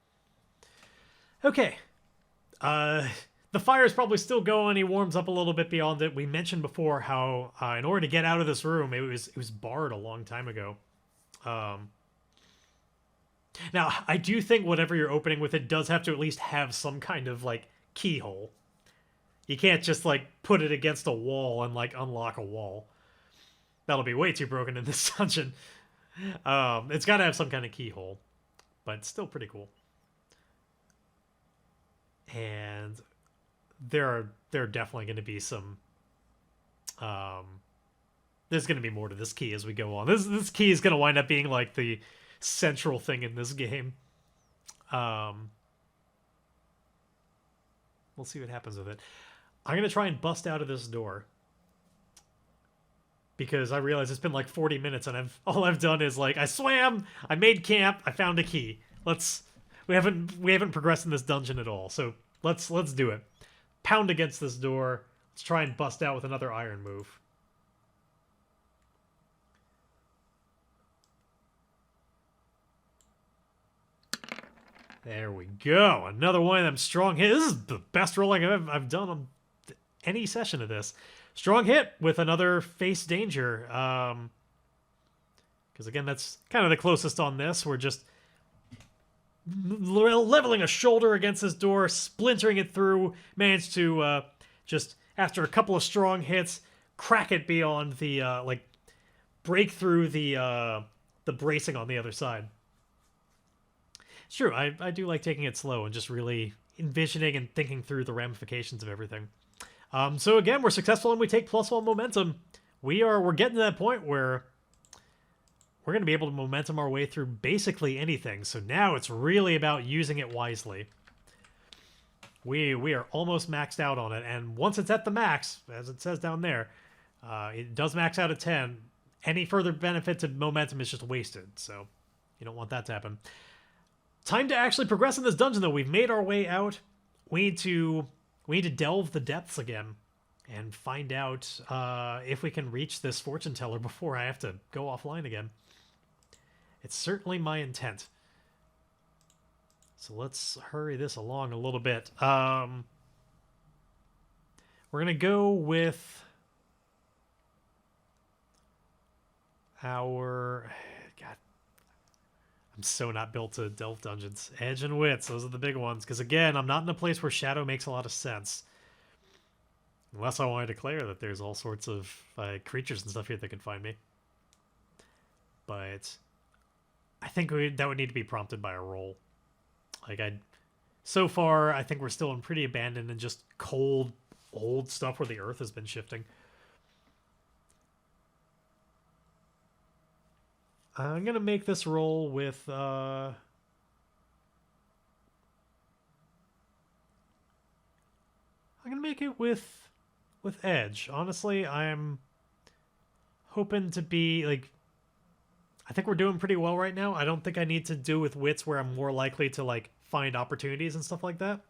Speaker 1: Okay. The fire is probably still going. He warms up a little bit beyond it. We mentioned before how in order to get out of this room, it was barred a long time ago. Now, I do think whatever you're opening with it does have to at least have some kind of like keyhole. You can't just like put it against a wall and like unlock a wall. That'll be way too broken in this dungeon. It's got to have some kind of keyhole, but it's still pretty cool. And there are definitely going to be some. There's going to be more to this key as we go on. This key is going to wind up being like the central thing in this game. We'll see what happens with it. I'm going to try and bust out of this door, because I realize it's been like 40 minutes and all I've done is like I swam, I made camp, I found a key. We haven't progressed in this dungeon at all. So let's do it. Pound against this door. Let's try and bust out with another iron move. There we go. Another one of them strong hits. This is the best rolling I've done on any session of this. Strong hit with another face danger. Because again, that's kind of the closest on this. We're just leveling a shoulder against this door, splintering it through. Managed to just, after a couple of strong hits, crack it beyond the like break through the bracing on the other side. It's true. I do like taking it slow and just really envisioning and thinking through the ramifications of everything. So again, we're successful and we take +1 momentum. We're getting to that point where we're going to be able to momentum our way through basically anything. So now it's really about using it wisely. We are almost maxed out on it, and once it's at the max, as it says down there, it does max out at 10. Any further benefit to momentum is just wasted, so you don't want that to happen. Time to actually progress in this dungeon, though. We've made our way out. We need to delve the depths again and find out if we can reach this fortune teller before I have to go offline again. It's certainly my intent. So let's hurry this along a little bit. We're going to go with our... God, I'm so not built to delve dungeons. Edge and wits, those are the big ones. Because again, I'm not in a place where shadow makes a lot of sense. Unless I want to declare that there's all sorts of creatures and stuff here that can find me. But I think that would need to be prompted by a roll. So far, I think we're still in pretty abandoned and just cold, old stuff where the earth has been shifting. I'm gonna make this roll with I'm gonna make it with edge. Honestly, I'm hoping to be like, I think we're doing pretty well right now. I don't think I need to do with wits where I'm more likely to like find opportunities and stuff like that.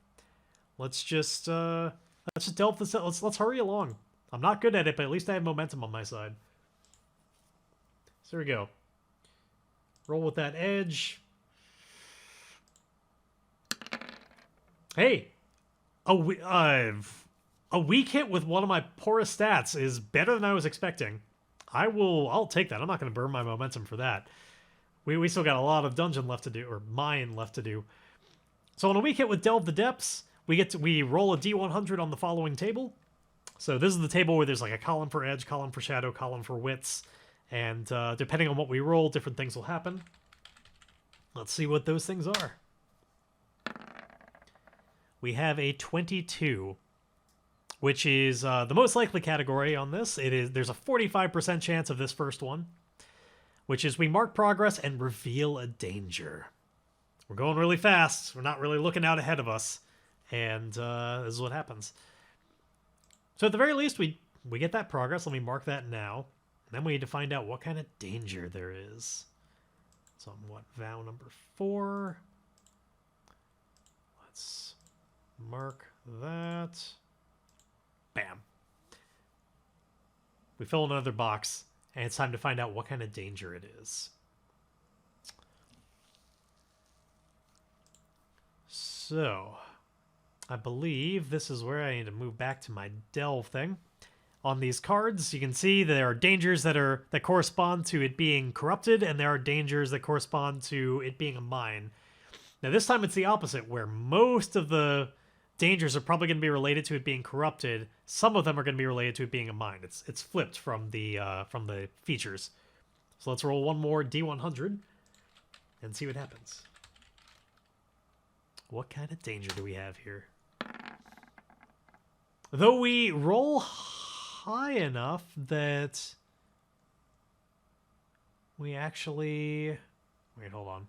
Speaker 1: Let's just delve this out. Let's hurry along. I'm not good at it, but at least I have momentum on my side. So here we go. Roll with that edge. Hey, a weak hit with one of my poorest stats is better than I was expecting. I'll take that. I'm not going to burn my momentum for that. We still got a lot of dungeon left to do, or mine left to do. So on a weak hit with Delve the Depths, we roll a D100 on the following table. So this is the table where there's like a column for edge, column for shadow, column for wits, and depending on what we roll, different things will happen. Let's see what those things are. We have a 22, which is the most likely category on this. There's a 45% chance of this first one, which is we mark progress and reveal a danger. We're going really fast. We're not really looking out ahead of us, and this is what happens. So at the very least, we get that progress. Let me mark that now. And then we need to find out what kind of danger there is. So what, vow number 4. Let's mark that. Bam. We fill another box, and it's time to find out what kind of danger it is. So, I believe this is where I need to move back to my delve thing. On these cards, you can see there are dangers that correspond to it being corrupted, and there are dangers that correspond to it being a mine. Now this time it's the opposite, where most of the dangers are probably going to be related to it being corrupted. Some of them are going to be related to it being a mine. It's flipped from the features. So let's roll one more D100 and see what happens. What kind of danger do we have here? Though we roll high enough that we actually... Wait, hold on.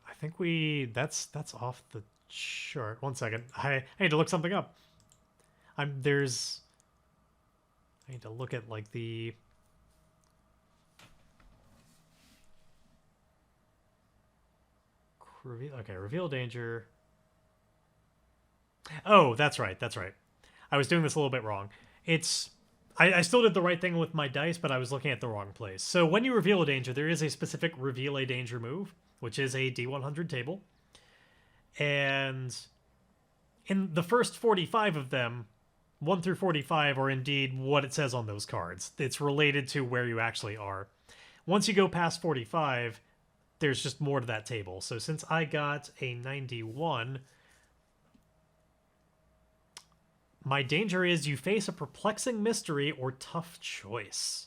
Speaker 1: I think that's off the chart. One second. I need to look something up. I need to look at like the... reveal danger. Oh, that's right. I was doing this a little bit wrong. I still did the right thing with my dice, but I was looking at the wrong place. So when you reveal a danger, there is a specific reveal a danger move, which is a D100 table. And in the first 45 of them, 1 through 45 are indeed what it says on those cards. It's related to where you actually are. Once you go past 45, there's just more to that table. So since I got a 91, my danger is you face a perplexing mystery or tough choice.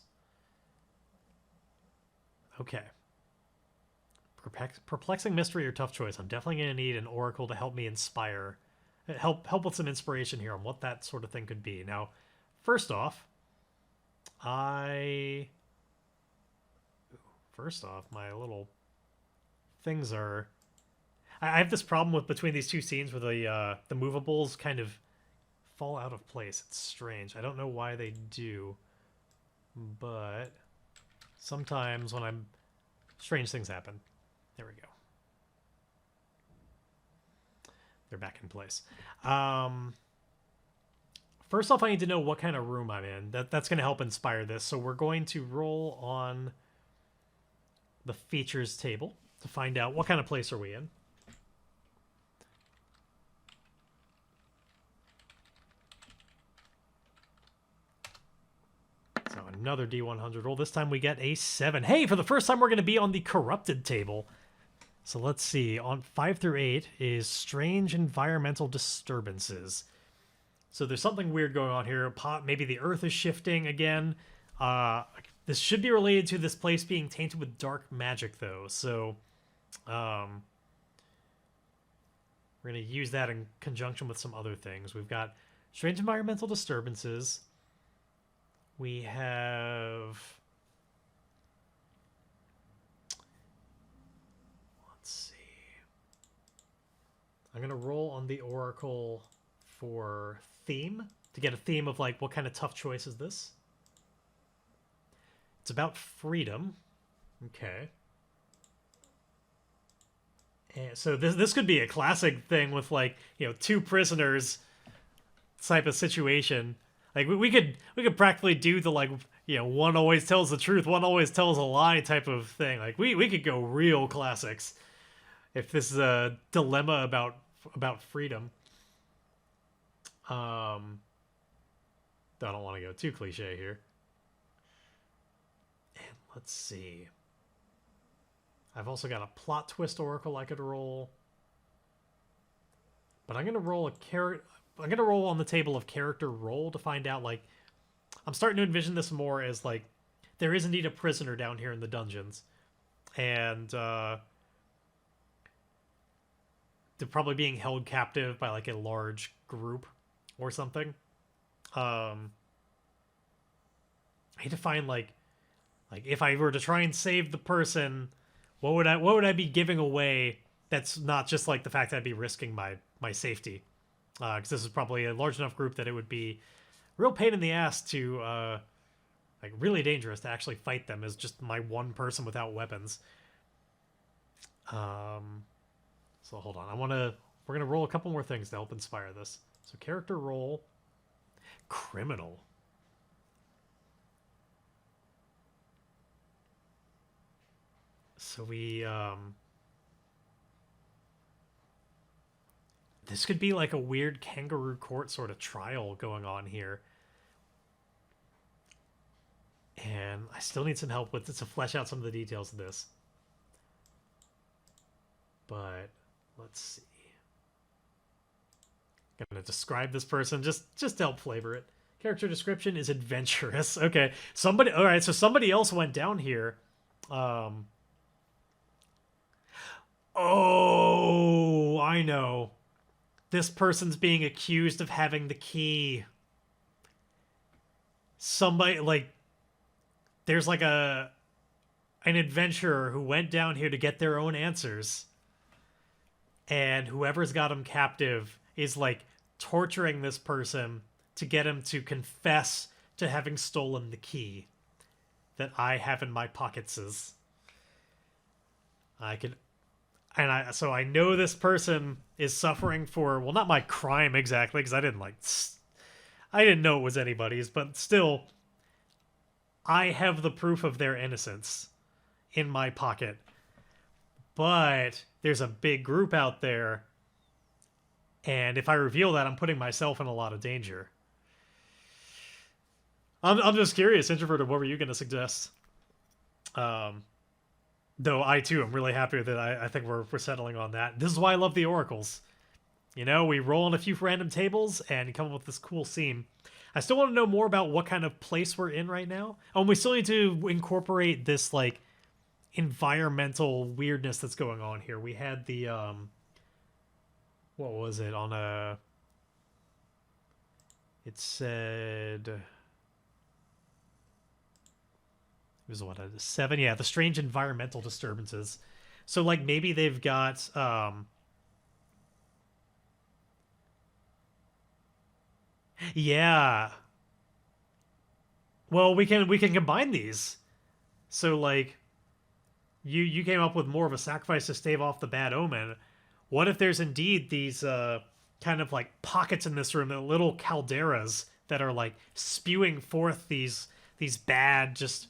Speaker 1: Okay. Perplexing mystery or tough choice. I'm definitely going to need an oracle to help me inspire. Help with some inspiration here on what that sort of thing could be. Now, first off, my little... things are... I have this problem with between these two scenes where the movables kind of fall out of place. It's strange. I don't know why they do, but sometimes when I'm... strange things happen. There we go. They're back in place. First off, I need to know what kind of room I'm in. That's going to help inspire this. So we're going to roll on the features table to find out what kind of place are we in. So another D100 roll. This time we get a 7. Hey, for the first time we're going to be on the corrupted table. So let's see. On 5 through 8 is strange environmental disturbances. So there's something weird going on here. Maybe the earth is shifting again. This should be related to this place being tainted with dark magic, though. So we're going to use that in conjunction with some other things. We've got Strange environmental disturbances. We have... Let's see. I'm going to roll on the Oracle for theme to get a theme of like what kind of tough choice is this. It's about freedom. Okay. And so this could be a classic thing with like, you know, two prisoners type of situation. Like we could practically do the like, you know, one always tells the truth, one always tells a lie type of thing. Like we could go real classics if this is a dilemma about freedom. I don't want to go too cliche here. And let's see. I've also got a plot twist oracle I could roll. But I'm going to roll I'm going to roll on the table of character roll to find out, like, I'm starting to envision this more as, like, there is indeed a prisoner down here in the dungeons. And, they're probably being held captive by, like, a large group or something. I need to find, like, if I were to try and save the person, what would I be giving away that's not just, like, the fact that I'd be risking my safety? Because this is probably a large enough group that it would be a real pain in the ass to, like, really dangerous to actually fight them as just my one person without weapons. So hold on. We're going to roll a couple more things to help inspire this. So character roll. Criminal. So we, this could be like a weird kangaroo court sort of trial going on here. And I still need some help with it to flesh out some of the details of this. But let's see. I'm going to describe this person just to help flavor it. Character description is adventurous. Okay. All right, so somebody else went down here. Oh, I know. This person's being accused of having the key. Somebody, like, there's like an adventurer who went down here to get their own answers. And whoever's got him captive is, like, torturing this person to get him to confess to having stolen the key that I have in my pockets. So I know this person is suffering for, well, not my crime exactly, because I didn't know it was anybody's, but still, I have the proof of their innocence in my pocket. But there's a big group out there, and if I reveal that, I'm putting myself in a lot of danger. I'm just curious, Introverted, what were you going to suggest? Though I, too, am really happy that I think we're settling on that. This is why I love the oracles. You know, we roll on a few random tables and come up with this cool scene. I still want to know more about what kind of place we're in right now. Oh, and we still need to incorporate this, like, environmental weirdness that's going on here. We had the, what was it? It said... It was what, a 7? Yeah, the strange environmental disturbances. So, like, maybe they've got, yeah. Well, we can combine these. So, like, you came up with more of a sacrifice to stave off the bad omen. What if there's indeed these kind of like pockets in this room, the little calderas that are like spewing forth these bad, just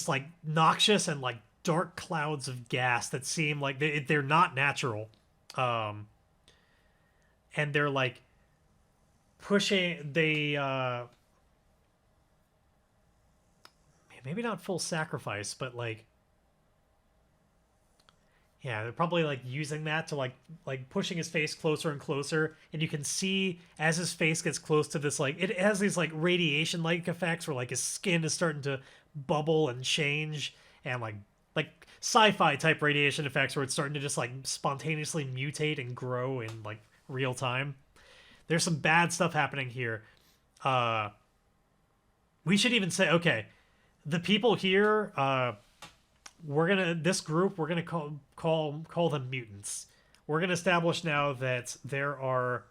Speaker 1: like noxious and like dark clouds of gas that seem like they're not natural, and they're like pushing maybe not full sacrifice, but like, yeah, they're probably like using that to like pushing his face closer and closer, and you can see as his face gets close to this, like it has these like radiation like effects where like his skin is starting to bubble and change, and like sci-fi type radiation effects where it's starting to just like spontaneously mutate and grow in like real time. There's some bad stuff happening here. We should even say, okay, the people here, this group, we're gonna call them mutants. We're gonna establish now that there are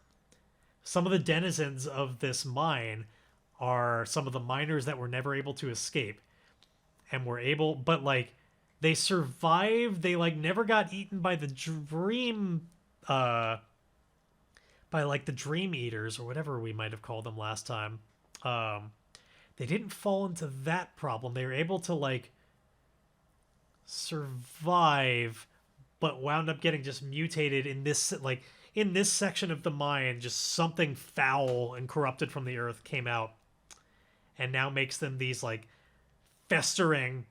Speaker 1: some of the denizens of this mine are some of the miners that were never able to escape, and were able, but like they survived. They like never got eaten by the dream, by like the dream eaters or whatever we might have called them last time. They didn't fall into that problem. They were able to like survive, but wound up getting just mutated in this section of the mine. Just something foul and corrupted from the earth came out, and now makes them these like festering,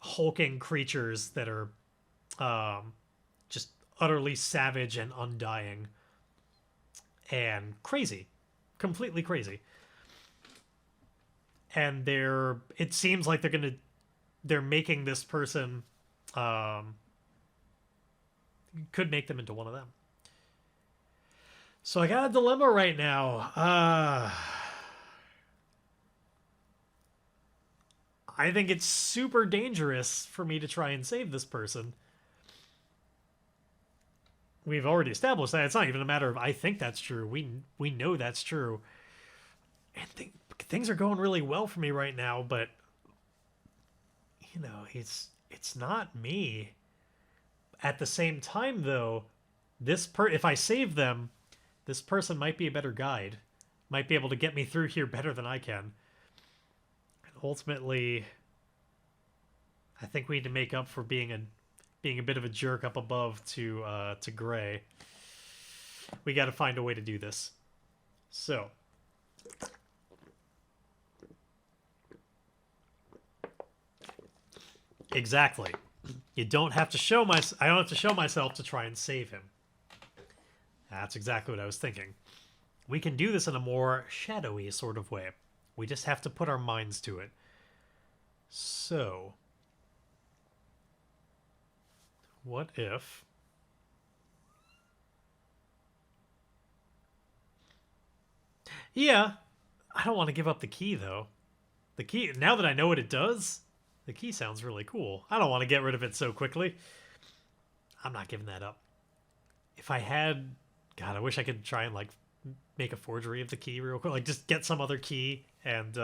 Speaker 1: hulking creatures that are just utterly savage and undying and crazy, completely crazy. And it seems like they're making this person, could make them into one of them. So I got a dilemma right now. I think it's super dangerous for me to try and save this person. We've already established that. It's not even a matter of I think that's true. We know that's true. And things are going really well for me right now, but you know, it's not me. At the same time, though, if I save them, this person might be a better guide, might be able to get me through here better than I can. And ultimately, I think we need to make up for being a bit of a jerk up above to Gray. We got to find a way to do this. So. Exactly. I don't have to show myself to try and save him. That's exactly what I was thinking. We can do this in a more shadowy sort of way. We just have to put our minds to it. So, what if... Yeah, I don't want to give up the key, though. The key, now that I know what it does, the key sounds really cool. I don't want to get rid of it so quickly. I'm not giving that up. If I had... God, I wish I could try and, like, make a forgery of the key real quick. Like, just get some other key and,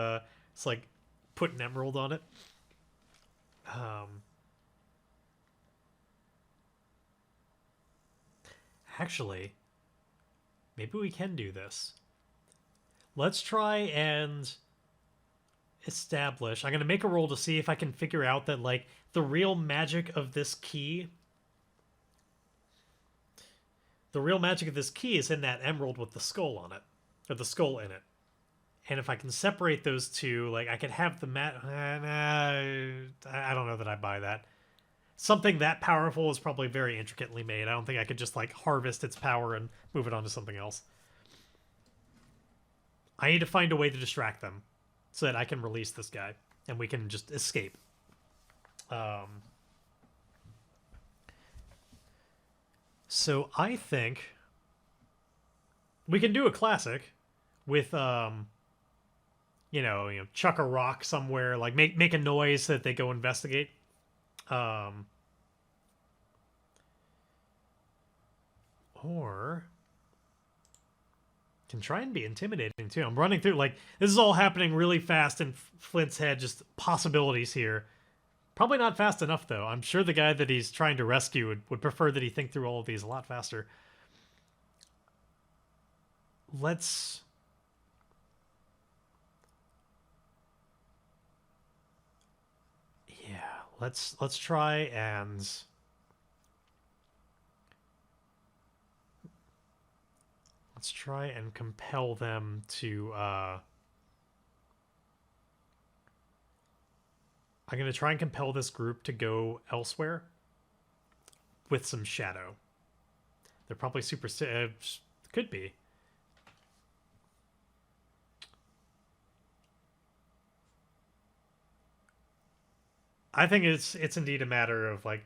Speaker 1: it's like, put an emerald on it. Actually, maybe we can do this. Let's try and establish... I'm going to make a roll to see if I can figure out that, like, the real magic of this key... The real magic of this key is in that emerald with the skull on it. Or the skull in it. And if I can separate those two, like, I could have the I don't know that I buy that. Something that powerful is probably very intricately made. I don't think I could just, like, harvest its power and move it onto something else. I need to find a way to distract them so that I can release this guy and we can just escape. So I think we can do a classic with, you know, chuck a rock somewhere, like make a noise so that they go investigate. Or can try and be intimidating too. I'm running through, like, this is all happening really fast in Flint's head, just possibilities here. Probably not fast enough, though. I'm sure the guy that he's trying to rescue would prefer that he think through all of these a lot faster. Let's... Yeah, let's try and... Let's try and compel them to... I'm going to try and compel this group to go elsewhere with some shadow. They're probably super... could be. I think it's indeed a matter of, like,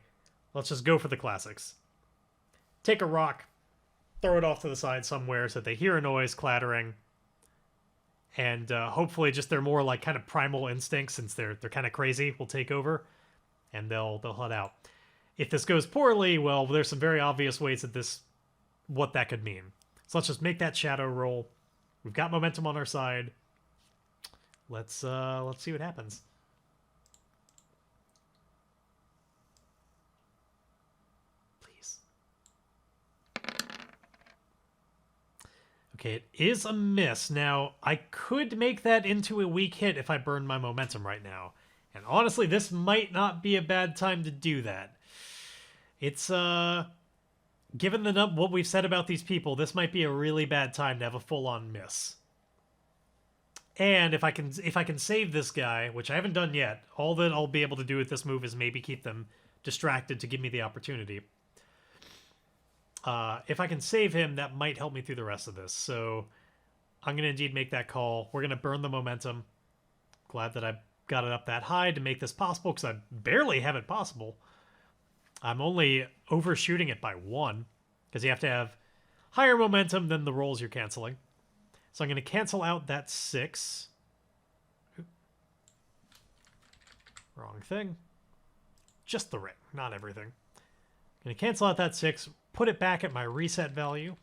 Speaker 1: let's just go for the classics. Take a rock. throw it off to the side somewhere so that they hear a noise clattering, and hopefully just their more like kind of primal instincts, since they're kind of crazy, will take over, and they'll head out. If this goes poorly, well, there's some very obvious ways that what that could mean. So let's just make that shadow roll. We've got momentum on our side. Let's see what happens. Please. Okay, it is a miss. Now, I could make that into a weak hit if I burn my momentum right now. And honestly, this might not be a bad time to do that. It's, given what we've said about these people, this might be a really bad time to have a full-on miss. And if I can save this guy, which I haven't done yet, all that I'll be able to do with this move is maybe keep them distracted to give me the opportunity. If I can save him, that might help me through the rest of this. So I'm going to indeed make that call. We're going to burn the momentum. Glad that I got it up that high to make this possible, because I barely have it possible. I'm only overshooting it by 1, because you have to have higher momentum than the rolls you're canceling. So I'm going to cancel out that 6. Wrong thing. Just the ring, not everything. I'm going to cancel out that 6, put it back at my reset value,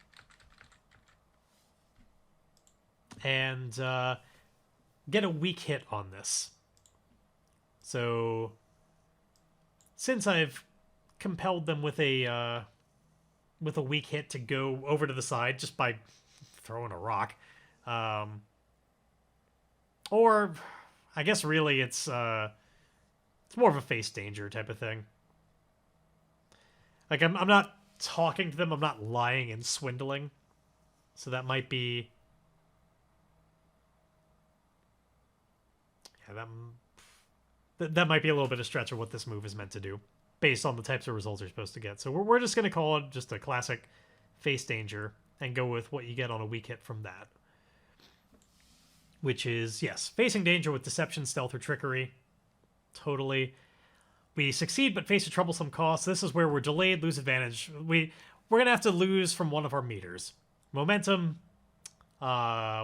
Speaker 1: and get a weak hit on this. So since I've compelled them with a weak hit to go over to the side just by throwing a rock, or I guess really it's more of a face danger type of thing. Like I'm not talking to them, I'm not lying and swindling, so that might be, yeah, that might be a little bit of stretch of what this move is meant to do, based on the types of results you're supposed to get. So we're just going to call it just a classic face danger and go with what you get on a weak hit from that. Which is, yes, facing danger with deception, stealth, or trickery. Totally. We succeed but face a troublesome cost. This is where we're delayed, lose advantage. We're going to have to lose from one of our meters. Momentum,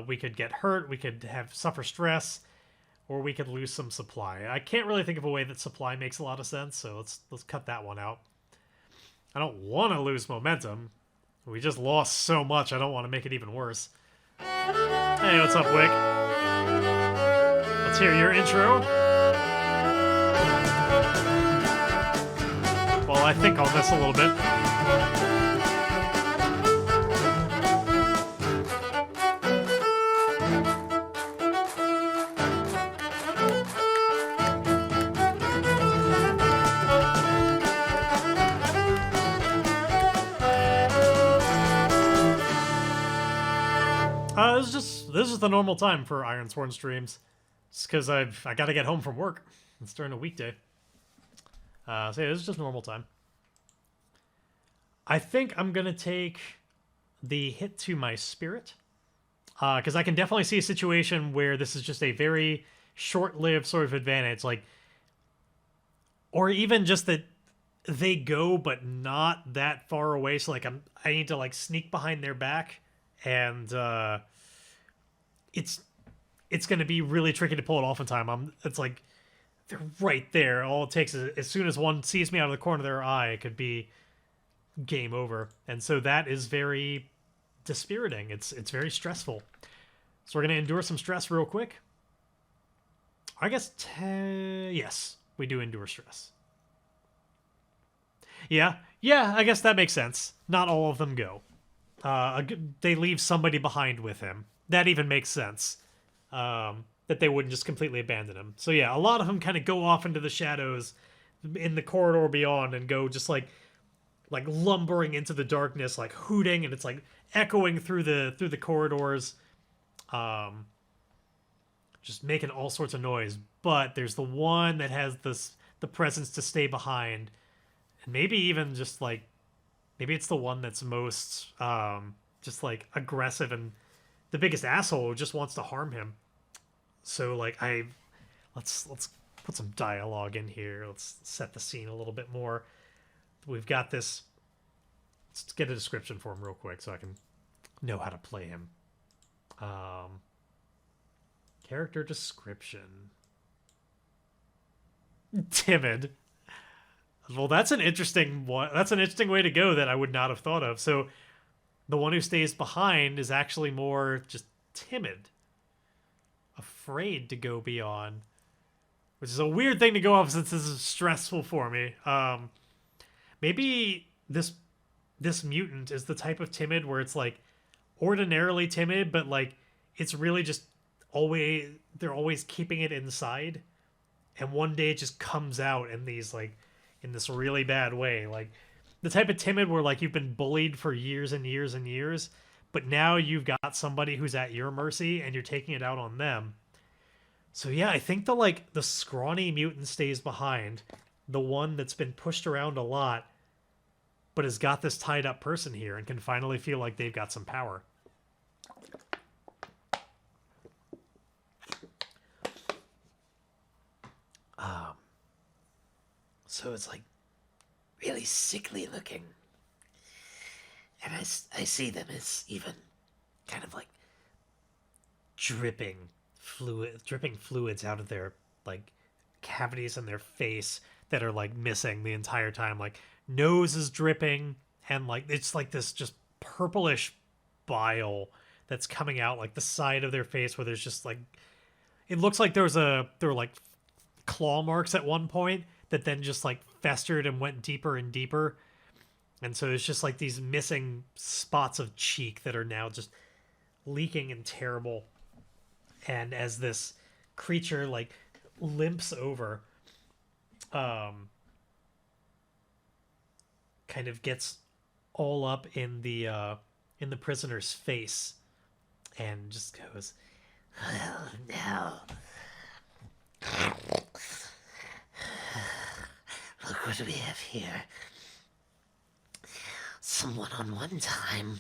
Speaker 1: we could get hurt, we could suffer stress, or we could lose some supply. I can't really think of a way that supply makes a lot of sense, so let's cut that one out. I don't want to lose momentum. We just lost so much, I don't want to make it even worse. Hey, what's up, Wick? Let's hear your intro. Well, I think I'll miss a little bit. This is the normal time for Ironsworn streams. Just because I got to get home from work. It's during a weekday. So yeah, this is just normal time. I think I'm going to take the hit to my spirit. Because I can definitely see a situation where this is just a very short-lived sort of advantage. Like, or even just that they go but not that far away. So like I need to like sneak behind their back, and it's going to be really tricky to pull it off in time. It's like they're right there. All it takes is as soon as one sees me out of the corner of their eye, it could be game over. And so that is very dispiriting. It's very stressful. So we're going to endure some stress real quick. I guess yes, we do endure stress. Yeah, I guess that makes sense. Not all of them go. They leave somebody behind with him. That even makes sense. That they wouldn't just completely abandon him. So yeah, a lot of them kind of go off into the shadows in the corridor beyond and go just like lumbering into the darkness, like hooting, and it's like echoing through the corridors, just making all sorts of noise. But there's the one that has the presence to stay behind, and maybe even just like maybe it's the one that's most just like aggressive and the biggest asshole who just wants to harm him. So like let's put some dialogue in here. Let's set the scene a little bit more. We've got this Let's get a description for him real quick so I can know how to play him. Character description. Timid. Well, that's an interesting one. That's an interesting way to go that I would not have thought of. So the one who stays behind is actually more just timid, afraid to go beyond, which is a weird thing to go off since this is stressful for me. Maybe this mutant is the type of timid where it's like ordinarily timid, but like it's really just always, they're always keeping it inside, and one day it just comes out in these like, in this really bad way. Like the type of timid where like you've been bullied for years and years and years, but now you've got somebody who's at your mercy and you're taking it out on them. So yeah, I think the scrawny mutant stays behind, the one that's been pushed around a lot, but has got this tied up person here and can finally feel like they've got some power.
Speaker 2: So it's like really sickly looking. And I see them as even kind of like
Speaker 1: dripping fluids out of their like cavities in their face that are like missing the entire time. Like nose is dripping, and like it's like this just purplish bile that's coming out like the side of their face, where there's just like, it looks like there were like claw marks at one point that then just like festered and went deeper and deeper. And so it's just like these missing spots of cheek that are now just leaking and terrible. And as this creature like limps over, kind of gets all up in the prisoner's face and just goes,
Speaker 2: well, now look what we have here. Some one-on-one time.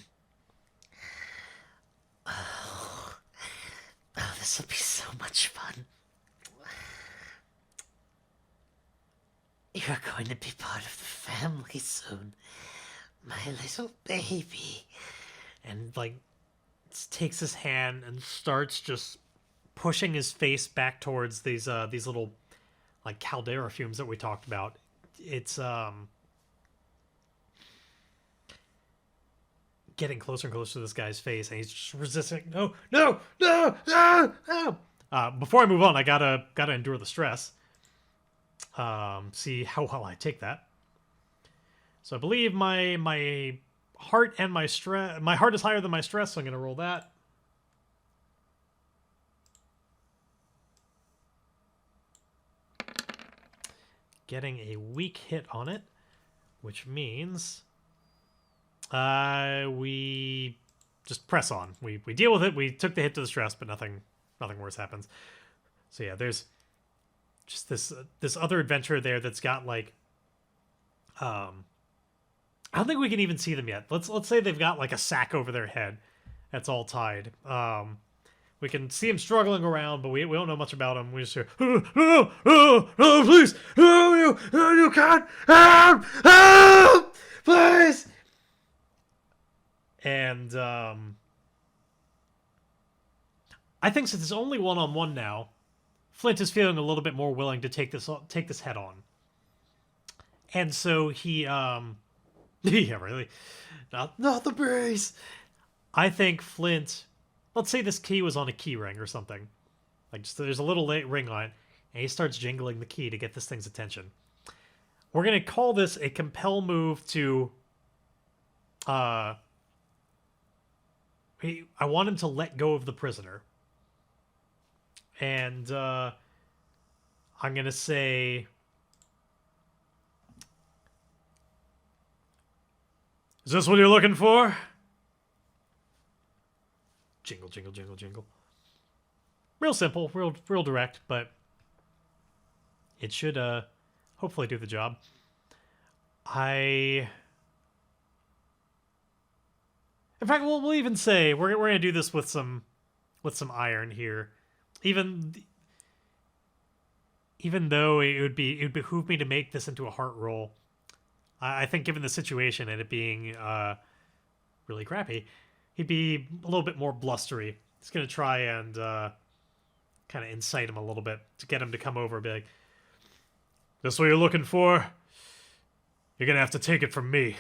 Speaker 2: Oh, this will be so much fun. You're going to be part of the family soon, my little baby.
Speaker 1: And like takes his hand and starts just pushing his face back towards these little like caldera fumes that we talked about. It's getting closer and closer to this guy's face, and he's just resisting. No. Before I move on, I gotta endure the stress. See how well I take that. So I believe my heart and my heart is higher than my stress, so I'm gonna roll that. Getting a weak hit on it, which means we just press on. We deal with it. We took the hit to the stress, but nothing worse happens. So yeah, there's just this other adventurer there that's got like I don't think we can even see them yet. Let's say they've got like a sack over their head that's all tied. We can see him struggling around, but we don't know much about him. We just hear, oh, please, you can't, help, please. And I think since it's only one-on-one now, Flint is feeling a little bit more willing to take this head on. And so he, yeah, really, not the brace. I think Flint, let's say this key was on a key ring or something. Like, just, there's a little ring on it, and he starts jingling the key to get this thing's attention. We're going to call this a compel move to... I want him to let go of the prisoner. And I'm going to say... Is this what you're looking for? Jingle, jingle, jingle, jingle. Real simple, real direct, but it should hopefully do the job. In fact, we'll even say we're gonna do this with some iron here, even though it would behoove me to make this into a heart roll. I think given the situation and it being really crappy, he'd be a little bit more blustery. He's going to try and kind of incite him a little bit to get him to come over and be like, "This what you're looking for? You're going to have to take it from me."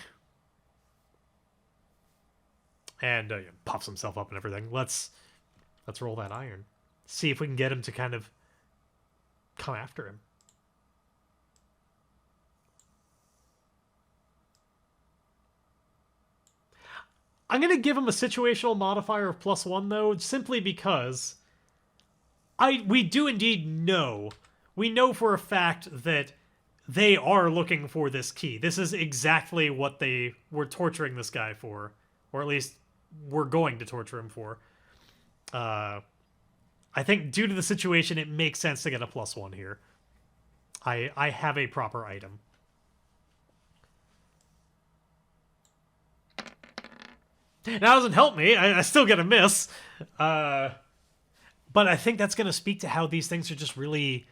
Speaker 1: And pops himself up and everything. Let's roll that iron. See if we can get him to kind of come after him. I'm going to give him a situational modifier of +1, though, simply because we do indeed know. We know for a fact that they are looking for this key. This is exactly what they were torturing this guy for. Or at least were going to torture him for. I think due to the situation, it makes sense to get a +1 here. I have a proper item. That doesn't help me. I still get a miss. But I think that's going to speak to how these things are just really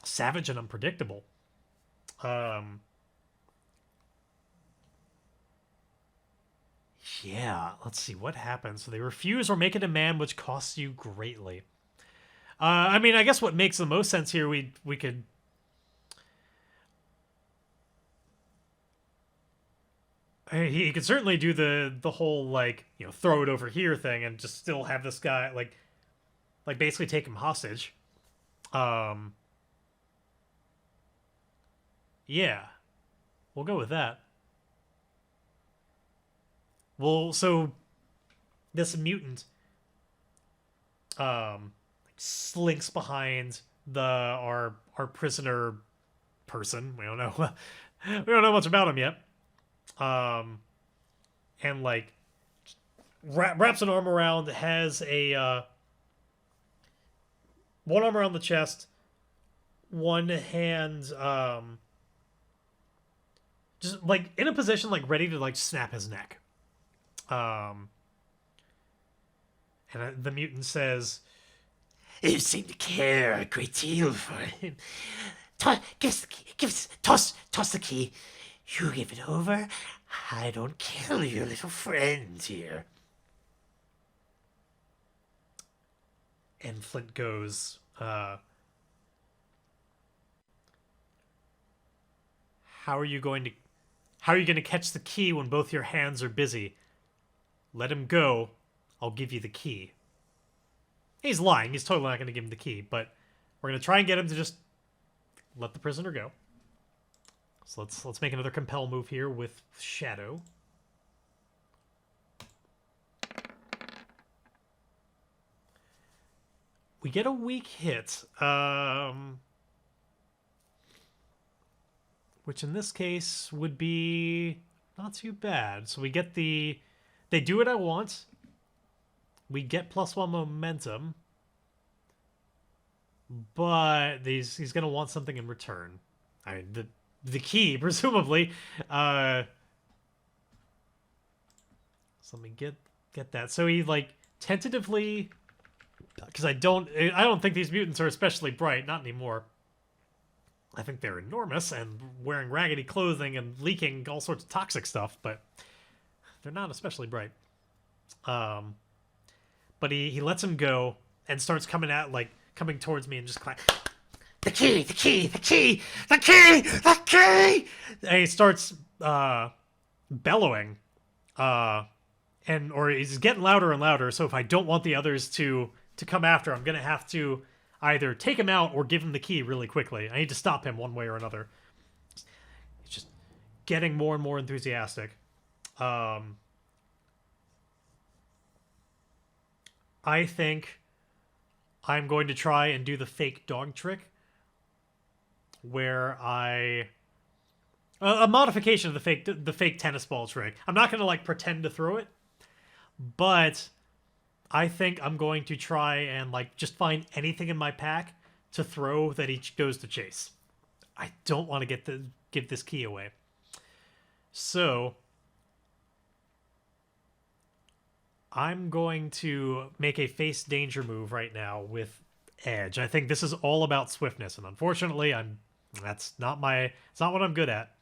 Speaker 1: savage and unpredictable. Yeah, let's see what happens. So they refuse or make a demand which costs you greatly. I mean, I guess what makes the most sense here, we could... He could certainly do the whole, like, throw it over here thing and just still have this guy, like basically take him hostage. Yeah. We'll go with that. Well, so this mutant slinks behind our prisoner person. We don't know we don't know much about him yet. And like wraps an arm around, has a one arm around the chest, one hand just like in a position like ready to like snap his neck. And the mutant says,
Speaker 2: "You seem to care a great deal for him. Toss the key. You give it over. I don't kill your little friend here."
Speaker 1: And Flint goes, "How are you going to catch the key when both your hands are busy? Let him go. I'll give you the key." He's lying. He's totally not going to give him the key, but we're going to try and get him to just let the prisoner go. So let's make another compel move here with Shadow. We get a weak hit, which in this case would be not too bad. So we get they do what I want. We get +1 momentum, but he's going to want something in return. I mean, the key, presumably. So let me get that. So he like tentatively, because I don't think these mutants are especially bright, not anymore. I think they're enormous and wearing raggedy clothing and leaking all sorts of toxic stuff, but they're not especially bright. But he lets him go and starts coming towards me and just clap.
Speaker 2: The key, the key, the key, the key, the key!
Speaker 1: And he starts bellowing, or he's getting louder and louder. So if I don't want the others to come after, I'm gonna have to either take him out or give him the key really quickly. I need to stop him one way or another. He's just getting more and more enthusiastic. I think I'm going to try and do the fake dog trick, where a modification of the fake tennis ball trick. I'm not going to like pretend to throw it, but I think I'm going to try and like just find anything in my pack to throw that he goes to chase. I don't want to give this key away. So I'm going to make a face danger move right now with Edge. I think this is all about swiftness, and unfortunately, it's not what I'm good at.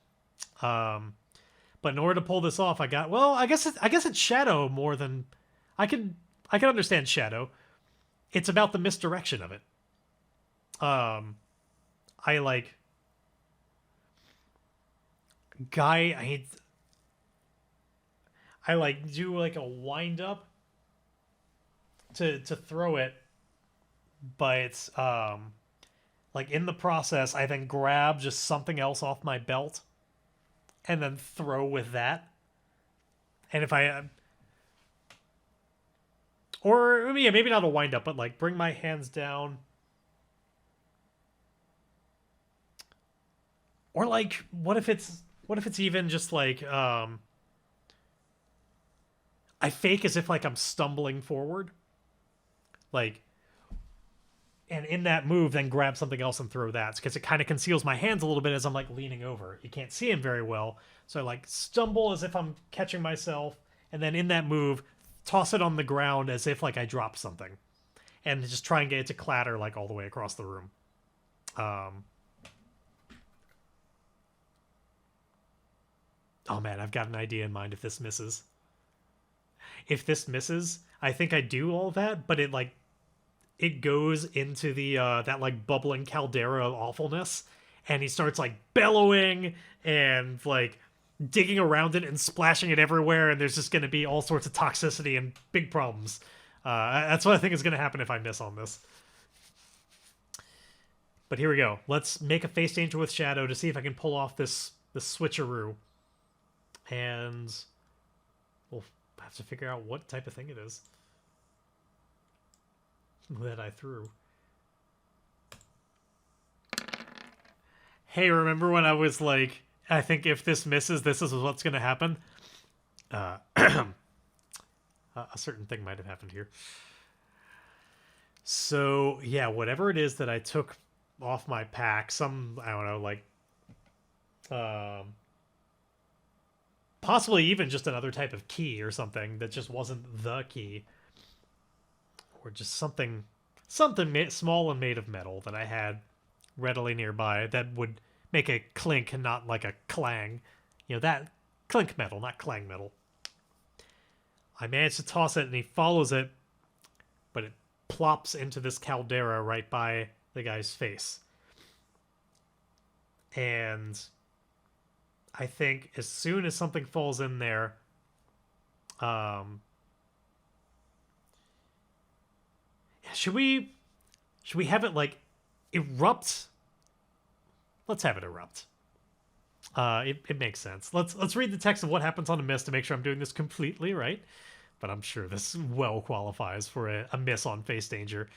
Speaker 1: But in order to pull this off, I guess it's shadow more than I can understand shadow. It's about the misdirection of it. I like guy I like do like a wind up to throw it, but like in the process I then grab just something else off my belt and then throw with that. And if I or yeah, maybe not a wind up, but like bring my hands down. Or like what if it's even just like I fake as if like I'm stumbling forward. Like and in that move then grab something else and throw that because it kind of conceals my hands a little bit as I'm like leaning over. You can't see him very well. So I like stumble as if I'm catching myself and then in that move toss it on the ground as if like I dropped something. And just try and get it to clatter like all the way across the room. Oh man, I've got an idea in mind if this misses. If this misses, I think I do all that, but it goes into the that like bubbling caldera of awfulness, and he starts like bellowing and like digging around it and splashing it everywhere, and there's just going to be all sorts of toxicity and big problems. That's what I think is going to happen if I miss on this. But here we go. Let's make a face danger with shadow to see if I can pull off this switcheroo. And we'll have to figure out what type of thing it is that I threw. Hey, remember when I was like, I think if this misses, this is what's going to happen? A certain thing might have happened here. So, yeah, whatever it is that I took off my pack, I don't know, like, possibly even just another type of key or something that just wasn't the key. Or just something small and made of metal that I had readily nearby that would make a clink and not like a clang. You know, that clink metal, not clang metal. I managed to toss it and he follows it, but it plops into this caldera right by the guy's face. And I think as soon as something falls in there, should we have it like erupt? Let's have it erupt. It makes sense. Let's read the text of what happens on a miss to make sure I'm doing this completely right. But I'm sure this well qualifies for a miss on face danger.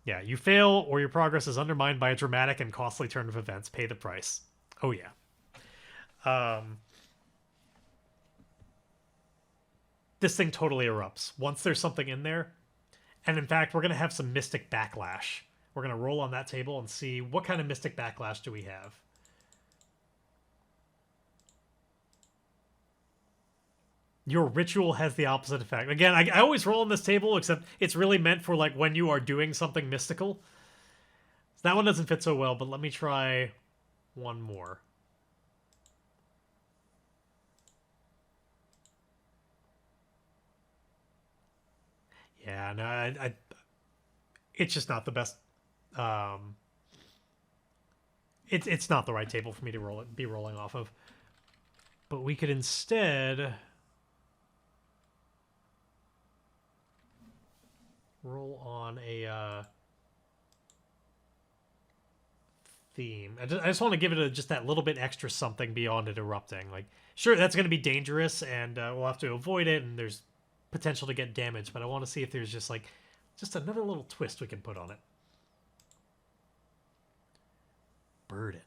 Speaker 1: Yeah, you fail or your progress is undermined by a dramatic and costly turn of events. Pay the price. Oh yeah. This thing totally erupts once there's something in there. And in fact, we're going to have some mystic backlash. We're going to roll on that table and see what kind of mystic backlash do we have. Your ritual has the opposite effect. Again, I always roll on this table, except it's really meant for like when you are doing something mystical. That one doesn't fit so well, but let me try one more. Yeah, no, it's just not the best. It's not the right table for me to be rolling off of. But we could instead roll on a theme. I just want to give it just that little bit extra something beyond it erupting. Like, sure, that's going to be dangerous, and we'll have to avoid it, and there's potential to get damaged, but I want to see if there's just another little twist we can put on it. Burden.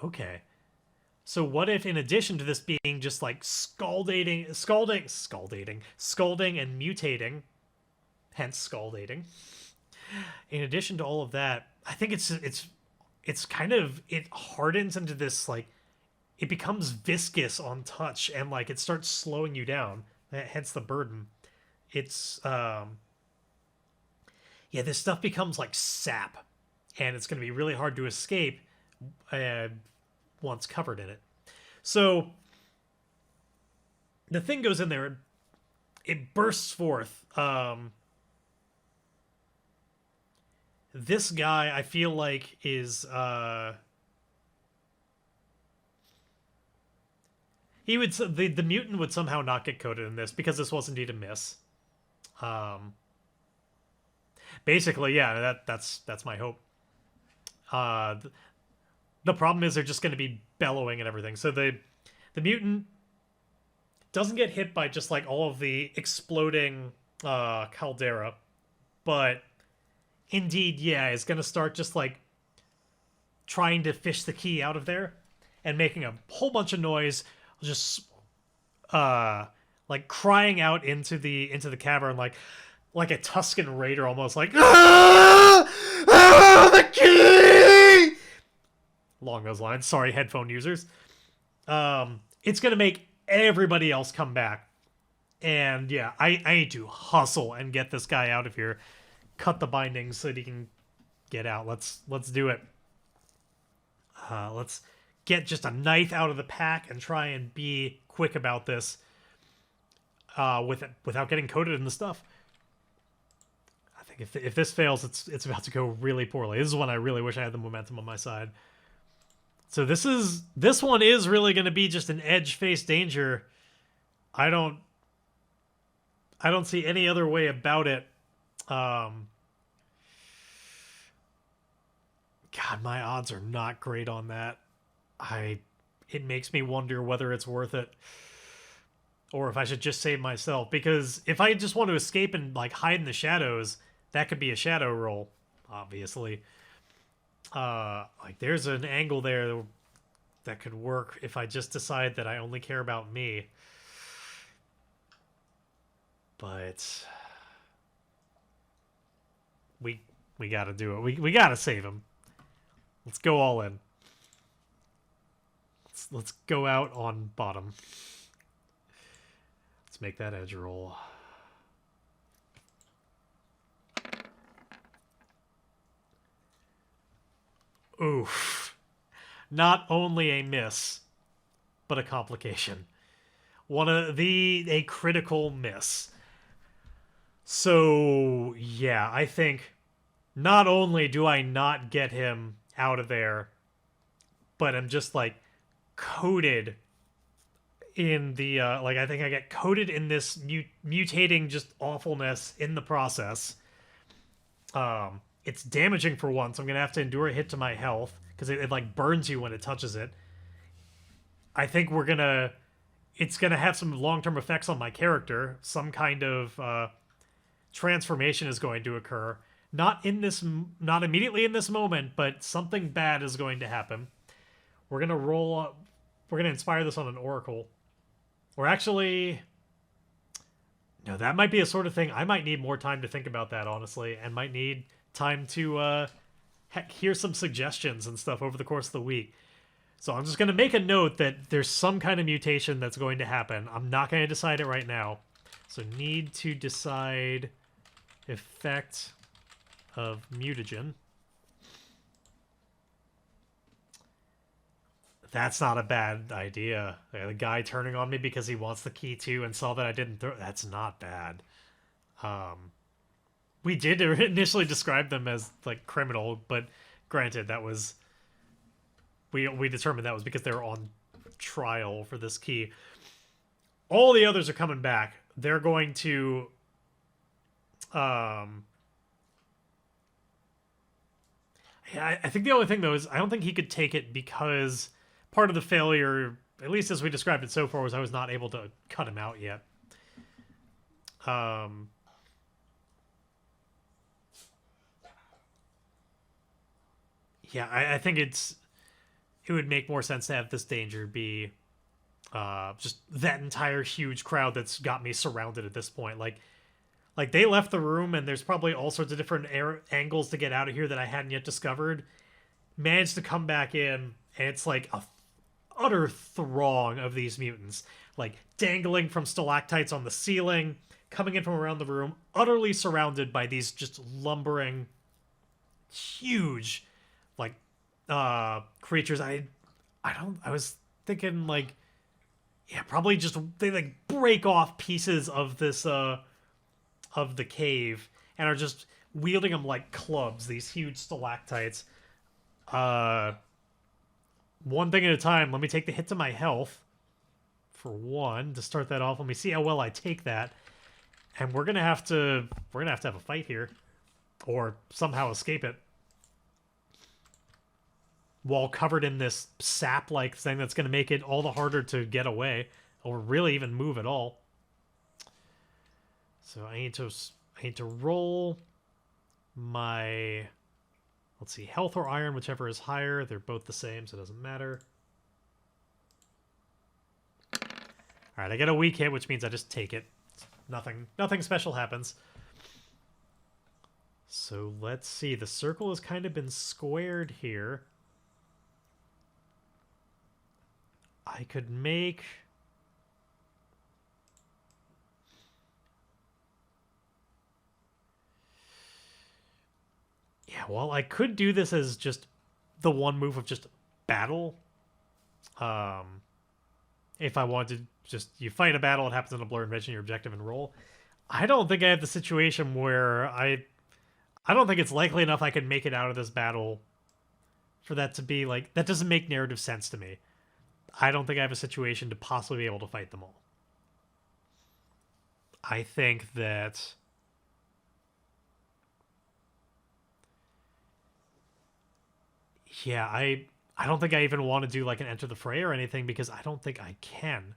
Speaker 1: Okay. So what if in addition to this being just like scalding and mutating, hence scaldating, in addition to all of that, I think it's kind of, it hardens into this like, it becomes viscous on touch and like it starts slowing you down, hence the burden. It's yeah, this stuff becomes like sap and it's going to be really hard to escape once covered in it. So the thing goes in there, it bursts forth. This guy, I feel like, is he would the mutant would somehow not get coated in this because this was indeed a miss. Basically, yeah, that's my hope. The problem is they're just going to be bellowing and everything. So the mutant doesn't get hit by just like all of the exploding caldera, but indeed, yeah, is going to start just like trying to fish the key out of there and making a whole bunch of noise, just like crying out into the cavern like a Tuscan raider, almost like ah! Ah, the key! Along those lines. Sorry, headphone users. It's gonna make everybody else come back, and yeah, I need to hustle and get this guy out of here. Cut the bindings so that he can get out. Let's do it. Let's get just a knife out of the pack and try and be quick about this. Without getting coated in the stuff. I think if this fails, it's about to go really poorly. This is one I really wish I had the momentum on my side. So this one is really going to be just an edge face danger. I don't see any other way about it. God, my odds are not great on that. It makes me wonder whether it's worth it. Or if I should just save myself. Because if I just want to escape and like hide in the shadows, that could be a shadow roll, obviously. Like there's an angle there that could work if I just decide that I only care about me. But we gotta do it. We gotta save him. Let's go all in. Let's go out on bottom. Let's make that edge roll. Oof. Not only a miss, but a complication. A critical miss. So, yeah, I think not only do I not get him out of there, but I'm just like coated in the I think I get coated in this mutating just awfulness in the process. It's damaging for once. I'm gonna have to endure a hit to my health because it like burns you when it touches it. I think it's gonna have some long-term effects on my character. Some kind of transformation is going to occur. Not immediately in this moment, but something bad is going to happen. We're gonna inspire this on an oracle. Or actually, no, that might be a sort of thing. I might need more time to think about that, honestly, and might need time to hear some suggestions and stuff over the course of the week. So I'm just going to make a note that there's some kind of mutation that's going to happen. I'm not going to decide it right now. So need to decide effect of mutagen. That's not a bad idea. The guy turning on me because he wants the key too and saw that I didn't throw. That's not bad. We did initially describe them as like criminal, but granted, that was we determined that was because they were on trial for this key. All the others are coming back. They're going to yeah, I think the only thing though is I don't think he could take it because part of the failure, at least as we described it so far, was I was not able to cut him out yet. Yeah, I think it would make more sense to have this danger be just that entire huge crowd that's got me surrounded at this point. Like they left the room, and there's probably all sorts of different angles to get out of here that I hadn't yet discovered. Managed to come back in, and it's like a utter throng of these mutants, like dangling from stalactites on the ceiling, coming in from around the room, utterly surrounded by these just lumbering, huge, like creatures. I I was thinking like, yeah, probably just they like break off pieces of this of the cave and are just wielding them like clubs, these huge stalactites. Uh, one thing at a time. Let me take the hit to my health for one to start that off. Let me see how well I take that, and we're gonna have to have a fight here, or somehow escape it while covered in this sap-like thing that's gonna make it all the harder to get away or really even move at all. So I need to roll my, let's see, health or iron, whichever is higher. They're both the same, so it doesn't matter. All right, I get a weak hit, which means I just take it. Nothing special happens. So let's see. The circle has kind of been squared here. I could make... Yeah, well, I could do this as just the one move of just battle. If I wanted to just, you fight a battle, it happens in a blur, mention your objective and roll. I don't think I have the situation where I don't think it's likely enough I could make it out of this battle for that to be like, that doesn't make narrative sense to me. I don't think I have a situation to possibly be able to fight them all. I think that... Yeah, I don't think I even want to do like an enter the fray or anything because I don't think I can.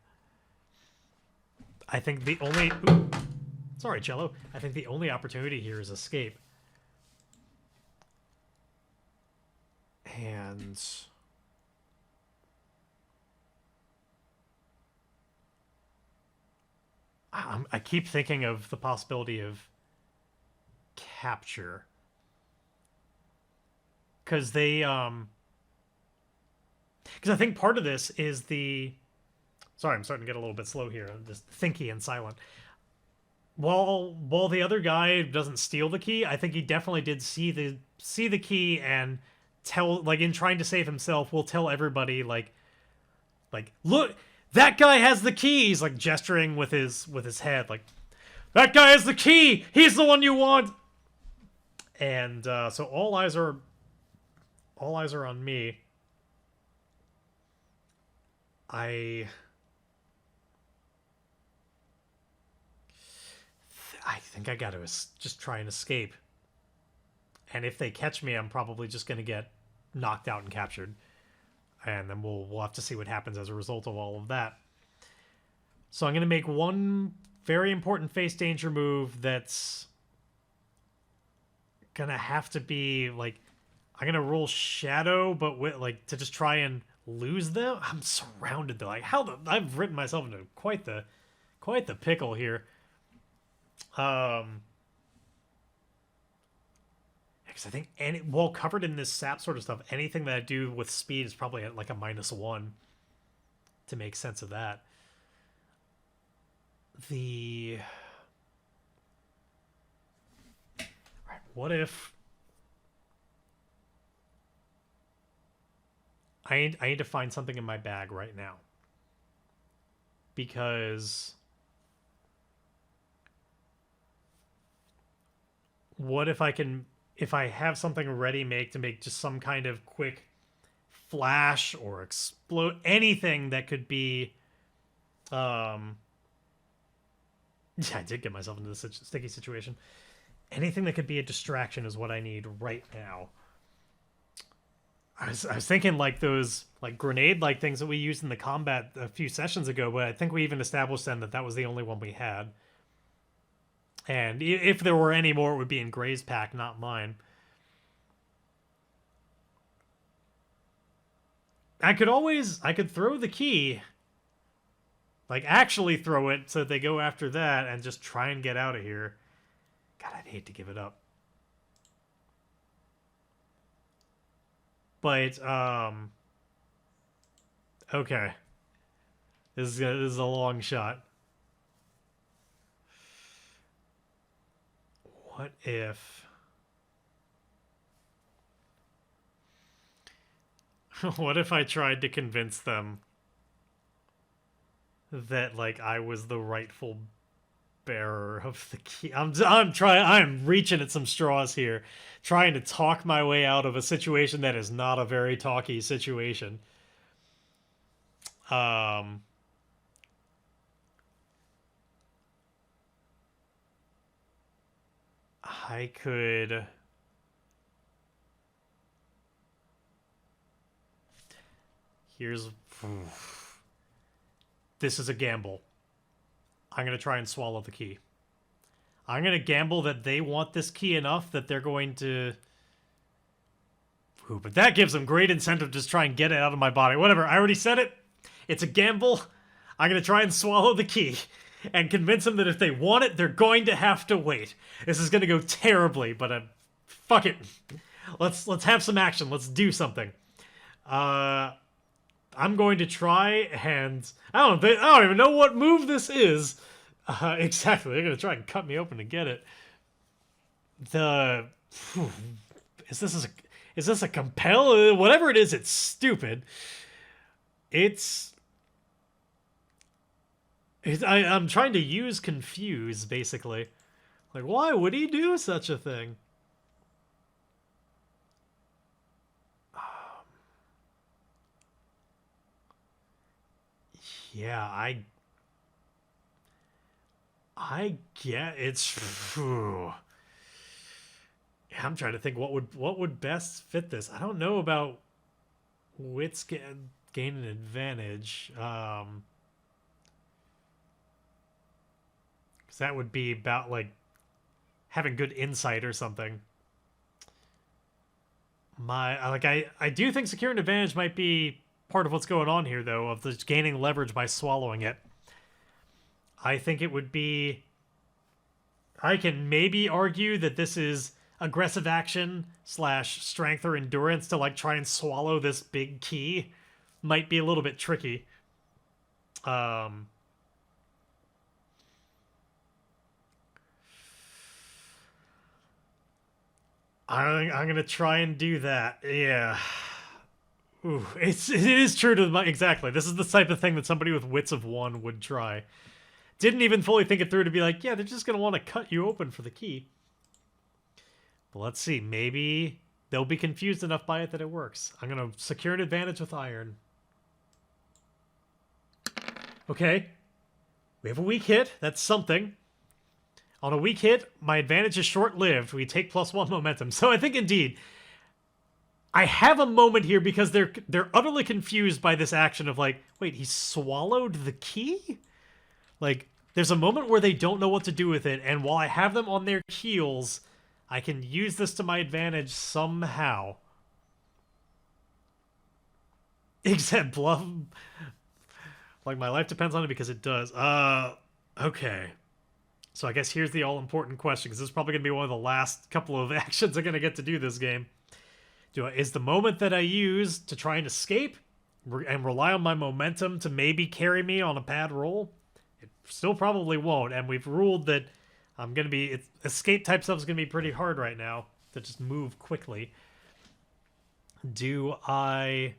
Speaker 1: I think the only... Ooh, sorry, Cello. I think the only opportunity here is escape. And... I keep thinking of the possibility of capture. Because they... Because I think part of this is the... Sorry, I'm starting to get a little bit slow here. I'm just thinky and silent. While the other guy doesn't steal the key, I think he definitely did see the key and tell, like, in trying to save himself, will tell everybody like look, that guy has the key. He's like gesturing with his head, like, that guy has the key. He's the one you want. And so all eyes are on me. I think I got to just try and escape. And if they catch me, I'm probably just going to get knocked out and captured. And then we'll have to see what happens as a result of all of that. So I'm going to make one very important face danger move that's going to have to be, like, I'm going to roll Shadow, but with, like, to just try and lose them. I'm surrounded, though. Like, I've written myself into quite the pickle here. Because I think while covered in this sap sort of stuff, anything that I do with speed is probably at like a -1 to make sense of that. Right, what if I need to find something in my bag right now, because what if I have something ready made to make just some kind of quick flash or explode, anything that could be, yeah, I did get myself into this sticky situation. Anything that could be a distraction is what I need right now. I was thinking like those like grenade like things that we used in the combat a few sessions ago, but I think we even established then that was the only one we had. And if there were any more, it would be in Gray's pack, not mine. I could throw the key. Like, actually throw it so they go after that and just try and get out of here. God, I'd hate to give it up. But, okay. This is a long shot. What if... What if I tried to convince them that, like, I was the rightful bearer of the key? I'm reaching at some straws here, trying to talk my way out of a situation that is not a very talky situation. I could... Here's... This is a gamble. I'm going to try and swallow the key. I'm going to gamble that they want this key enough that they're going to... Ooh, but that gives them great incentive to just try and get it out of my body. Whatever, I already said it. It's a gamble. I'm going to try and swallow the key and convince them that if they want it, they're going to have to wait. This is going to go terribly, but fuck it. Let's have some action. Let's do something. I'm going to try and... I don't even know what move this is. Exactly. They're going to try and cut me open to get it. Is this a compel? Whatever it is, it's stupid. I'm trying to use confuse, basically. Like, why would he do such a thing? Yeah, I get it's. Yeah, I'm trying to think what would best fit this. I don't know about wits gain an advantage. Because that would be about like having good insight or something. I do think securing advantage might be part of what's going on here, though, of just gaining leverage by swallowing it. I think it would be... I can maybe argue that this is aggressive action / strength or endurance to, like, try and swallow this big key. Might be a little bit tricky. I'm gonna try and do that. Yeah. Ooh, it is true to my... Exactly. This is the type of thing that somebody with wits of 1 would try. Didn't even fully think it through to be like, yeah, they're just going to want to cut you open for the key. But let's see. Maybe they'll be confused enough by it that it works. I'm going to secure an advantage with iron. Okay. We have a weak hit. That's something. On a weak hit, my advantage is short-lived. We take +1 momentum. So I think, indeed... I have a moment here because they're utterly confused by this action of like, wait, he swallowed the key? Like, there's a moment where they don't know what to do with it, and while I have them on their heels, I can use this to my advantage somehow. Except bluff. Like, my life depends on it because it does. Okay. So I guess here's the all-important question, because this is probably going to be one of the last couple of actions I'm going to get to do this game. Is the moment that I use to try and escape and rely on my momentum to maybe carry me on a bad roll? It still probably won't, and we've ruled that I'm going to be... escape type stuff is going to be pretty hard right now to just move quickly. Do I...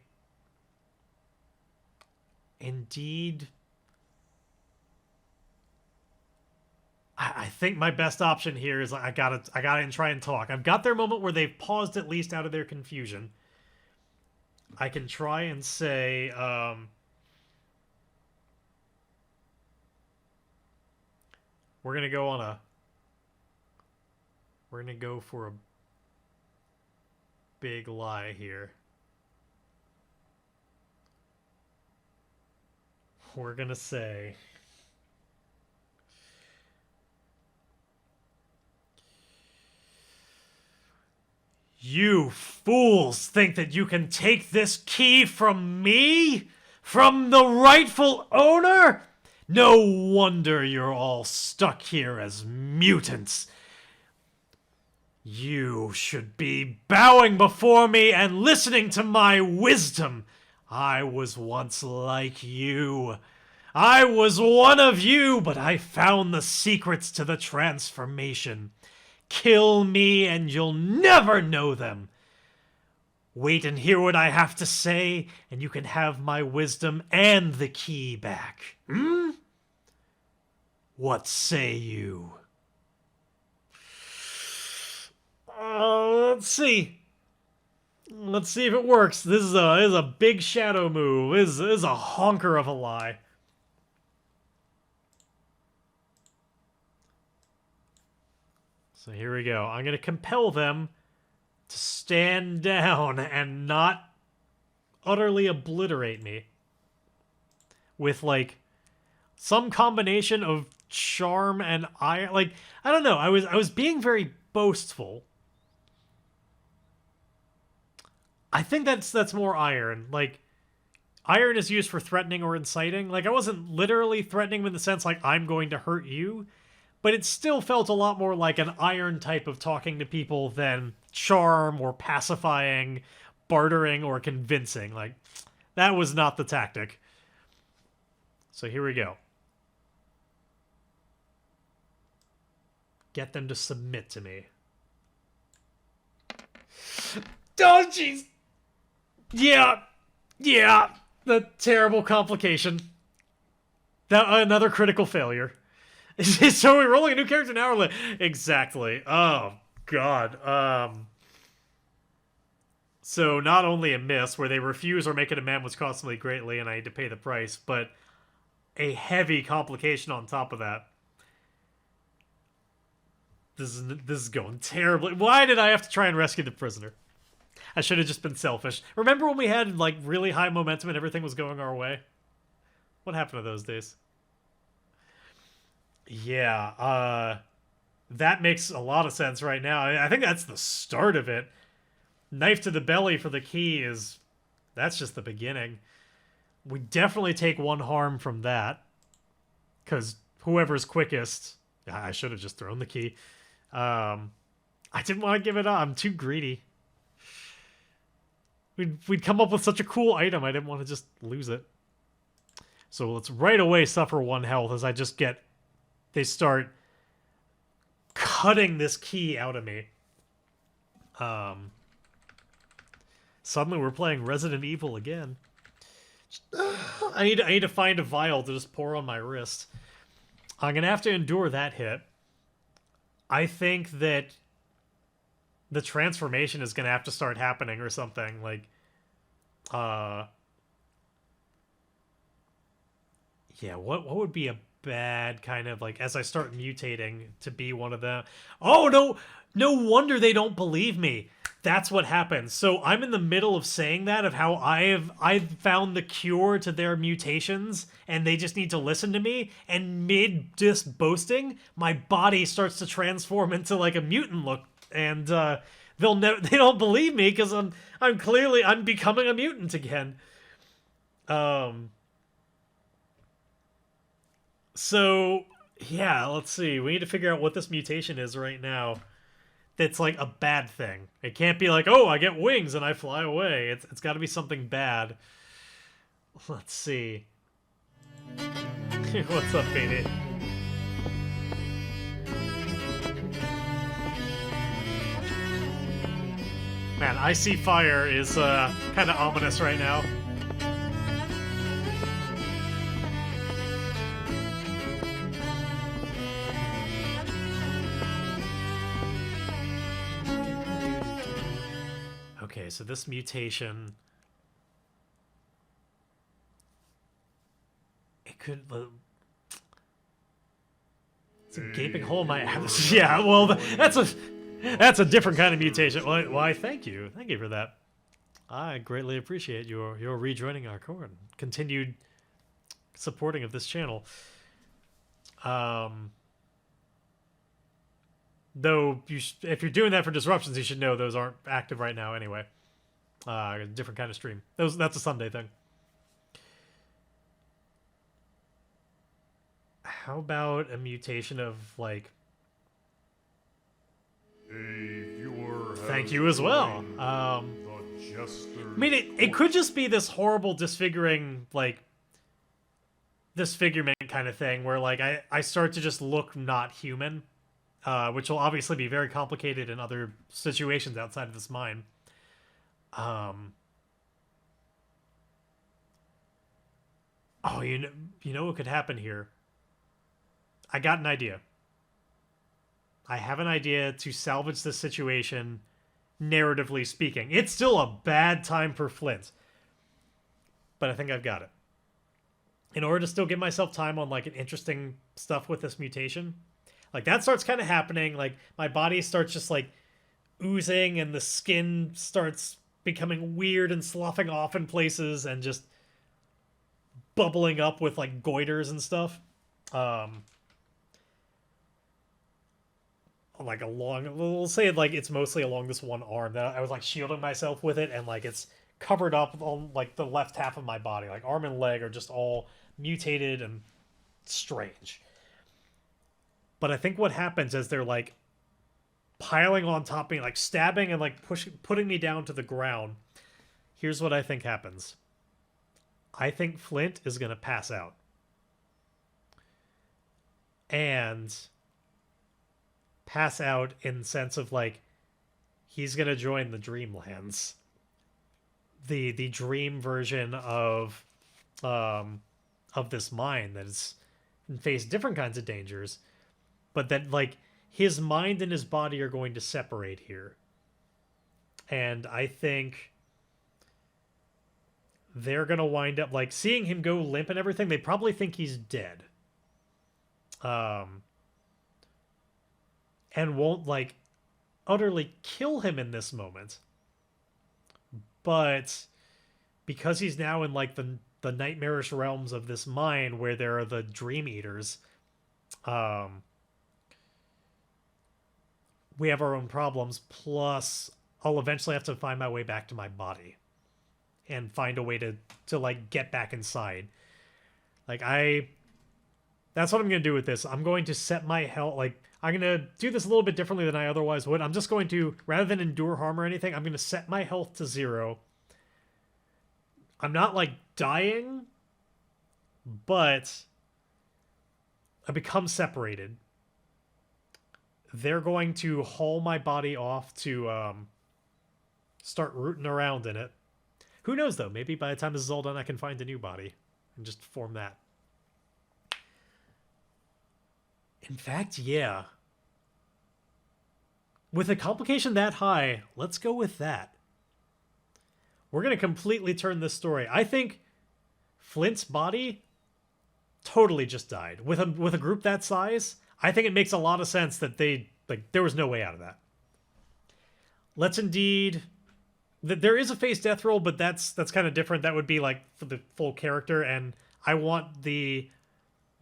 Speaker 1: Indeed... I think my best option here is I gotta try and talk. I've got their moment where they've paused at least out of their confusion. I can try and say, we're gonna go for a big lie here. We're gonna say... You fools think that you can take this key from me? From the rightful owner? No wonder you're all stuck here as mutants. You should be bowing before me and listening to my wisdom. I was once like you. I was one of you, but I found the secrets to the transformation. Kill me and you'll never know them. Wait and hear what I have to say, and you can have my wisdom and the key back. Hmm? What say you? Let's see. Let's see if it works. This is a big shadow move. This is a honker of a lie. So here we go. I'm going to compel them to stand down and not utterly obliterate me with, like, some combination of charm and iron. Like, I don't know. I was being very boastful. I think that's more iron. Like, iron is used for threatening or inciting. Like, I wasn't literally threatening in the sense, like, I'm going to hurt you. But it still felt a lot more like an iron type of talking to people than charm or pacifying, bartering, or convincing. Like, that was not the tactic. So here we go. Get them to submit to me. Oh, jeez! Yeah! The terrible complication. Another critical failure. So we're rolling a new character now? Exactly. Oh, God. So not only a miss, where they refuse or make it amend was costing me greatly and I had to pay the price, but a heavy complication on top of that. This is going terribly. Why did I have to try and rescue the prisoner? I should have just been selfish. Remember when we had, like, really high momentum and everything was going our way? What happened to those days? Yeah, that makes a lot of sense right now. I think that's the start of it. Knife to the belly for the key that's just the beginning. We definitely take one harm from that. Because whoever's quickest... I should have just thrown the key. I didn't want to give it up. I'm too greedy. We'd come up with such a cool item. I didn't want to just lose it. So let's right away suffer 1 health as I just get... They start cutting this key out of me. Suddenly we're playing Resident Evil again. I need to find a vial to just pour on my wrist. I'm going to have to endure that hit. I think that the transformation is going to have to start happening or something. Like, yeah, what would be a bad kind of, like, as I start mutating to be one of them? Oh, no wonder they don't believe me. That's what happens. So I'm in the middle of saying that, of how I've found the cure to their mutations and they just need to listen to me, and mid just boasting, my body starts to transform into like a mutant look, and they don't believe me because I'm becoming a mutant again. So yeah, let's see. We need to figure out what this mutation is right now. That's like a bad thing. It can't be like, oh, I get wings and I fly away. It's got to be something bad. Let's see. What's up, baby? Man, I see fire is kind of ominous right now. Okay, so this mutation... It could... It's a gaping hole in my ass. Yeah, well, that's a different kind of mutation. Why, thank you. Thank you for that. I greatly appreciate your rejoining our core and continued supporting of this channel. Though, if you're doing that for disruptions, you should know those aren't active right now anyway. Different kind of stream. That's a Sunday thing. How about a mutation of, like... Thank you as well. I mean, it could just be this horrible disfiguring, like... disfigurement kind of thing, where, like, I start to just look not human. Which will obviously be very complicated in other situations outside of this mine. Um, oh, you know what could happen here? I got an idea. I have an idea to salvage this situation, narratively speaking. It's still a bad time for Flint, but I think I've got it. In order to still give myself time on like an interesting stuff with this mutation, like that starts kind of happening. Like my body starts just like oozing, and the skin starts becoming weird and sloughing off in places, and just bubbling up with like goiters and stuff. Um, like along, we'll say like it's mostly along this one arm that I was like shielding myself with it, and like it's covered up on like the left half of my body. Like arm and leg are just all mutated and strange. But I think what happens is they're like piling on top of me, like stabbing and like putting me down to the ground. Here's what I think happens. I think Flint is gonna pass out. And pass out in the sense of like he's gonna join the Dreamlands. The dream version of this mind that has faced different kinds of dangers, but that like his mind and his body are going to separate here. And I think they're gonna wind up like seeing him go limp and everything, they probably think he's dead. And won't like utterly kill him in this moment. But because he's now in like the nightmarish realms of this mind where there are the dream eaters, we have our own problems. Plus, I'll eventually have to find my way back to my body and find a way to like get back inside. Like that's what I'm gonna do with this. I'm going to set my health like I'm gonna do this a little bit differently than I otherwise would. I'm just going to, rather than endure harm or anything, I'm gonna set my health to 0. I'm not like dying, but I become separated. They're going to haul my body off to start rooting around in it. Who knows though? Maybe by the time this is all done, I can find a new body and just form that. In fact, yeah. With a complication that high, let's go with that. We're going to completely turn this story. I think Flint's body totally just died. With a group that size, I think it makes a lot of sense that there was no way out of that. Let's indeed... There is a face death roll, but that's kind of different. That would be like for the full character, and I want the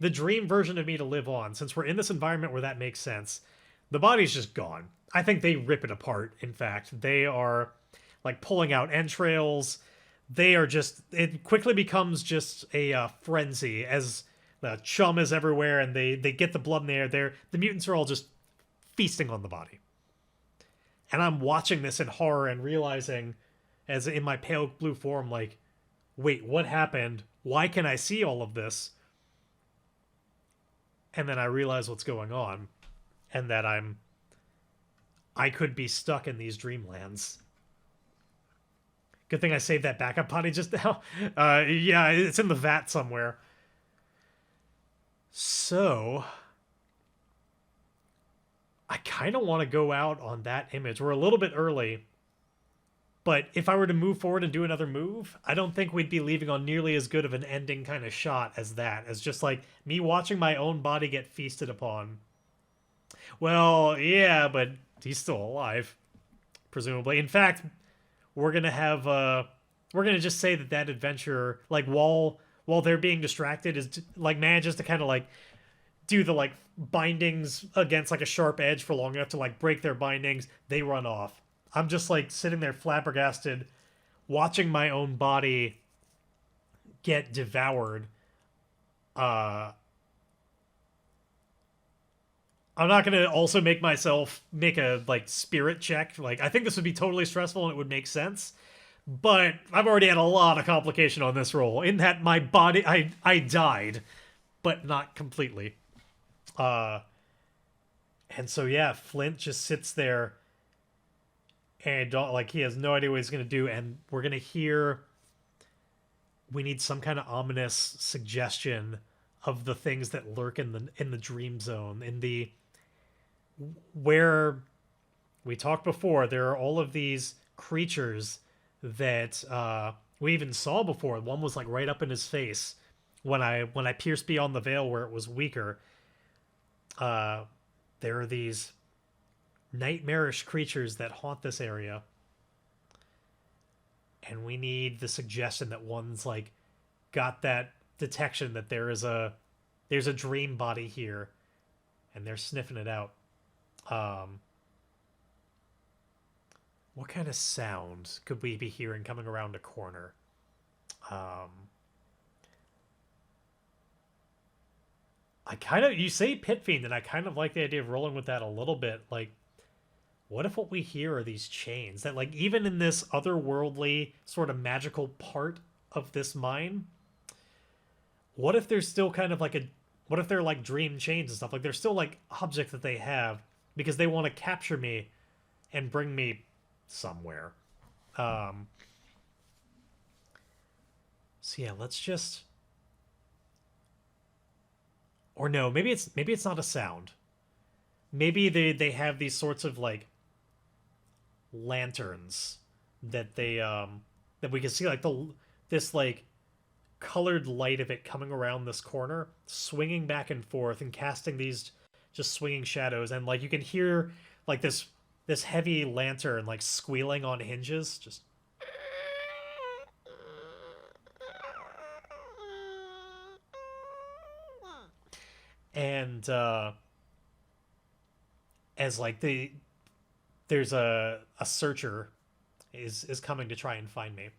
Speaker 1: dream version of me to live on. Since we're in this environment where that makes sense, the body's just gone. I think they rip it apart. In fact, they are like pulling out entrails. They are just, it quickly becomes just a frenzy as the chum is everywhere, and they get the blood in the air. The mutants are all just feasting on the body. And I'm watching this in horror and realizing, as in my pale blue form, like, wait, what happened? Why can I see all of this? And then I realize what's going on, and that I could be stuck in these dreamlands. Good thing I saved that backup body just now. Yeah, it's in the vat somewhere. So I kind of want to go out on that image. We're a little bit early, but if I were to move forward and do another move, I don't think we'd be leaving on nearly as good of an ending kind of shot as that, as just like me watching my own body get feasted upon. Well, yeah, but he's still alive, presumably. In fact, we're gonna have we're gonna just say that adventurer, like while they're being distracted, is like manages to kind of like do the like bindings against like a sharp edge for long enough to like break their bindings. They run off. I'm just like sitting there flabbergasted, watching my own body get devoured. I'm not gonna also make myself make a like spirit check. Like I think this would be totally stressful and it would make sense. But I've already had a lot of complication on this roll, in that my body I died, but not completely. And so yeah, Flint just sits there and like he has no idea what he's gonna do, and we're gonna hear. We need some kind of ominous suggestion of the things that lurk in the dream zone, in the where we talked before. There are all of these creatures that we even saw before. One was like right up in his face when I pierced beyond the veil where it was weaker. There are these nightmarish creatures that haunt this area, and we need the suggestion that one's like got that detection that there's a dream body here, and they're sniffing it out. What kind of sound could we be hearing coming around a corner? You say Pit Fiend, and I kind of like the idea of rolling with that a little bit. Like, what if what we hear are these chains that, like, even in this otherworldly sort of magical part of this mine, what if there's still kind of like what if they're like dream chains and stuff? Like, they're still like objects that they have because they want to capture me and bring me somewhere. So yeah, let's just. Or no, maybe it's not a sound. Maybe they have these sorts of like lanterns that that we can see, like this like colored light of it coming around this corner, swinging back and forth and casting these just swinging shadows, and like you can hear like this heavy lantern like squealing on hinges, just. And as like there's a searcher is coming to try and find me,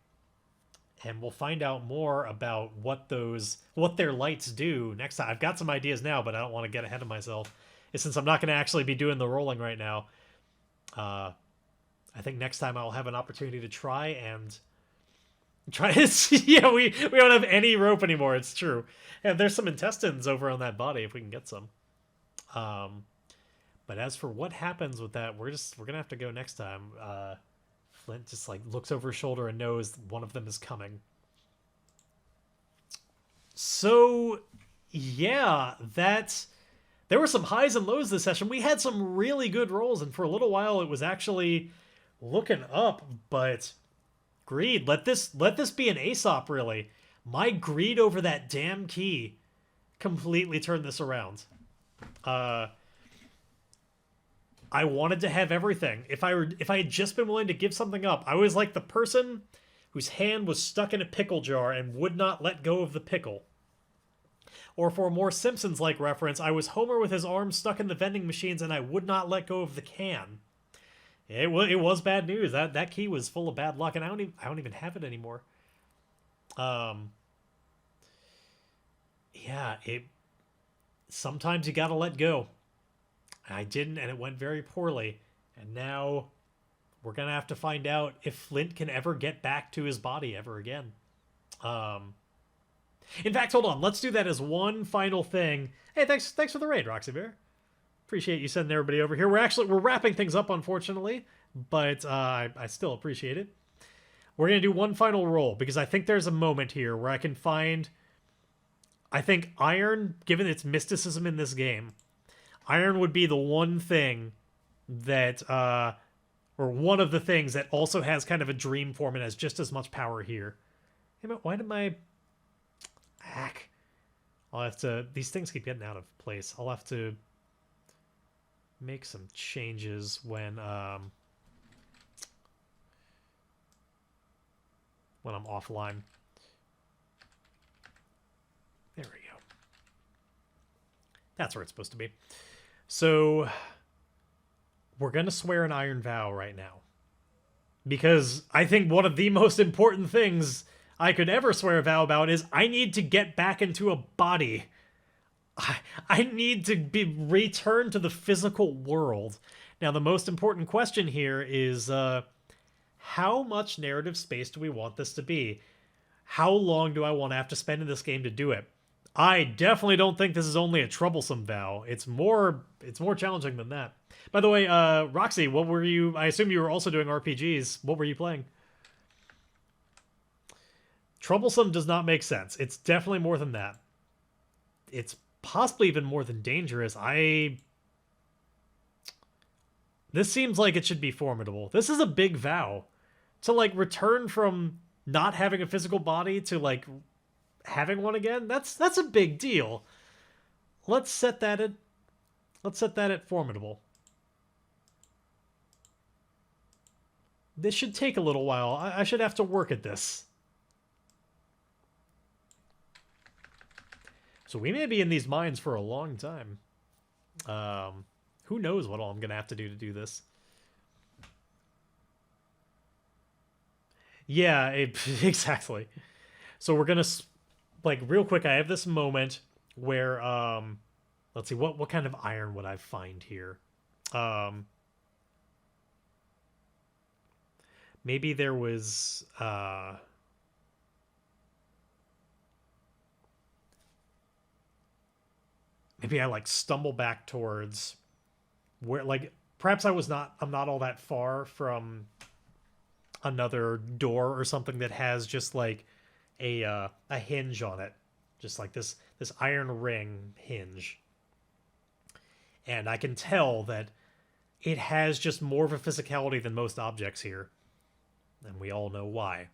Speaker 1: and we'll find out more about what their lights do next time. I've got some ideas now, but I don't want to get ahead of myself, since I'm not going to actually be doing the rolling right now. I think next time I'll have an opportunity to try yeah, we don't have any rope anymore, it's true. And there's some intestines over on that body if we can get some. But as for what happens with that, we're gonna have to go next time. Flint just like looks over his shoulder and knows one of them is coming. So yeah, there were some highs and lows this session. We had some really good rolls, and for a little while it was actually looking up, but greed. Let this be an Aesop, really. My greed over that damn key completely turned this around. I wanted to have everything. If I had just been willing to give something up, I was like the person whose hand was stuck in a pickle jar and would not let go of the pickle. Or for a more Simpsons-like reference, I was Homer with his arms stuck in the vending machines and I would not let go of the can. It was bad news. That key was full of bad luck, and I don't even have it anymore. Yeah, sometimes you gotta let go. I didn't, and it went very poorly. And now we're gonna have to find out if Flint can ever get back to his body ever again. In fact, hold on. Let's do that as one final thing. Hey, thanks for the raid, Roxy Bear. Appreciate you sending everybody over here. We're wrapping things up, unfortunately, but I still appreciate it. We're gonna do one final roll because I think there's a moment here where I can find. I think iron, given its mysticism in this game, iron would be the one thing that, or one of the things that also has kind of a dream form and has just as much power here. Hey, why did my hack? I'll have to. These things keep getting out of place. I'll have to make some changes when I'm offline. There we go. That's where it's supposed to be. So we're gonna swear an iron vow right now, because I think one of the most important things I could ever swear a vow about is I need to get back into a body. I need to be returned to the physical world. Now, the most important question here is how much narrative space do we want this to be? How long do I want to have to spend in this game to do it? I definitely don't think this is only a troublesome vow. It's more challenging than that. By the way, Roxy, what were you? I assume you were also doing RPGs. What were you playing? Troublesome does not make sense. It's definitely more than that. It's possibly even more than dangerous. This seems like it should be formidable. This is a big vow. To, like, return from not having a physical body to, like, having one again, that's a big deal. Let's set that at formidable. This should take a little while. I should have to work at this. So we may be in these mines for a long time. Who knows what all I'm going to have to do this. Yeah, exactly. So we're going to, like, real quick, I have this moment where, let's see, what kind of iron would I find here? Maybe there was, maybe I, like, stumble back towards where, like, perhaps I'm not all that far from another door or something that has just, like, a hinge on it, just like this iron ring hinge, and I can tell that it has just more of a physicality than most objects here, and we all know why.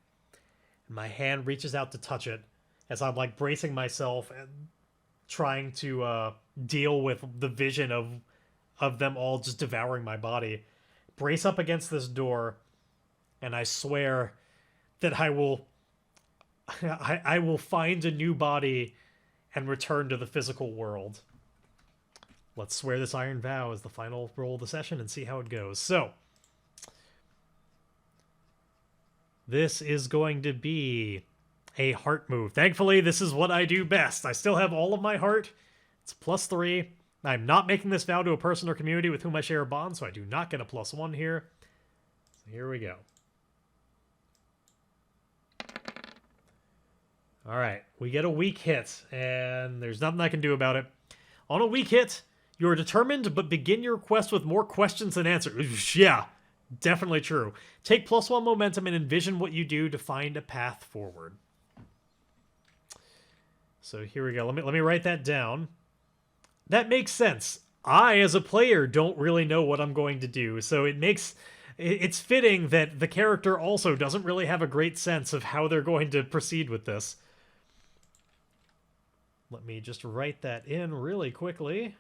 Speaker 1: And my hand reaches out to touch it as I'm, like, bracing myself and trying to deal with the vision of them all just devouring my body. Brace up against this door, and I swear that I will find a new body and return to the physical world. Let's swear this iron vow as the final roll of the session and see how it goes. So, this is going to be a heart move. Thankfully, this is what I do best. I still have all of my heart. It's +3. I'm not making this vow to a person or community with whom I share a bond, so I do not get a +1 here. So here we go. All right, we get a weak hit, and there's nothing I can do about it. On a weak hit, you are determined, but begin your quest with more questions than answers. Yeah, definitely true. Take +1 momentum and envision what you do to find a path forward. So here we go. Let me write that down. That makes sense. I, as a player, don't really know what I'm going to do, so it's fitting that the character also doesn't really have a great sense of how they're going to proceed with this. Let me just write that in really quickly.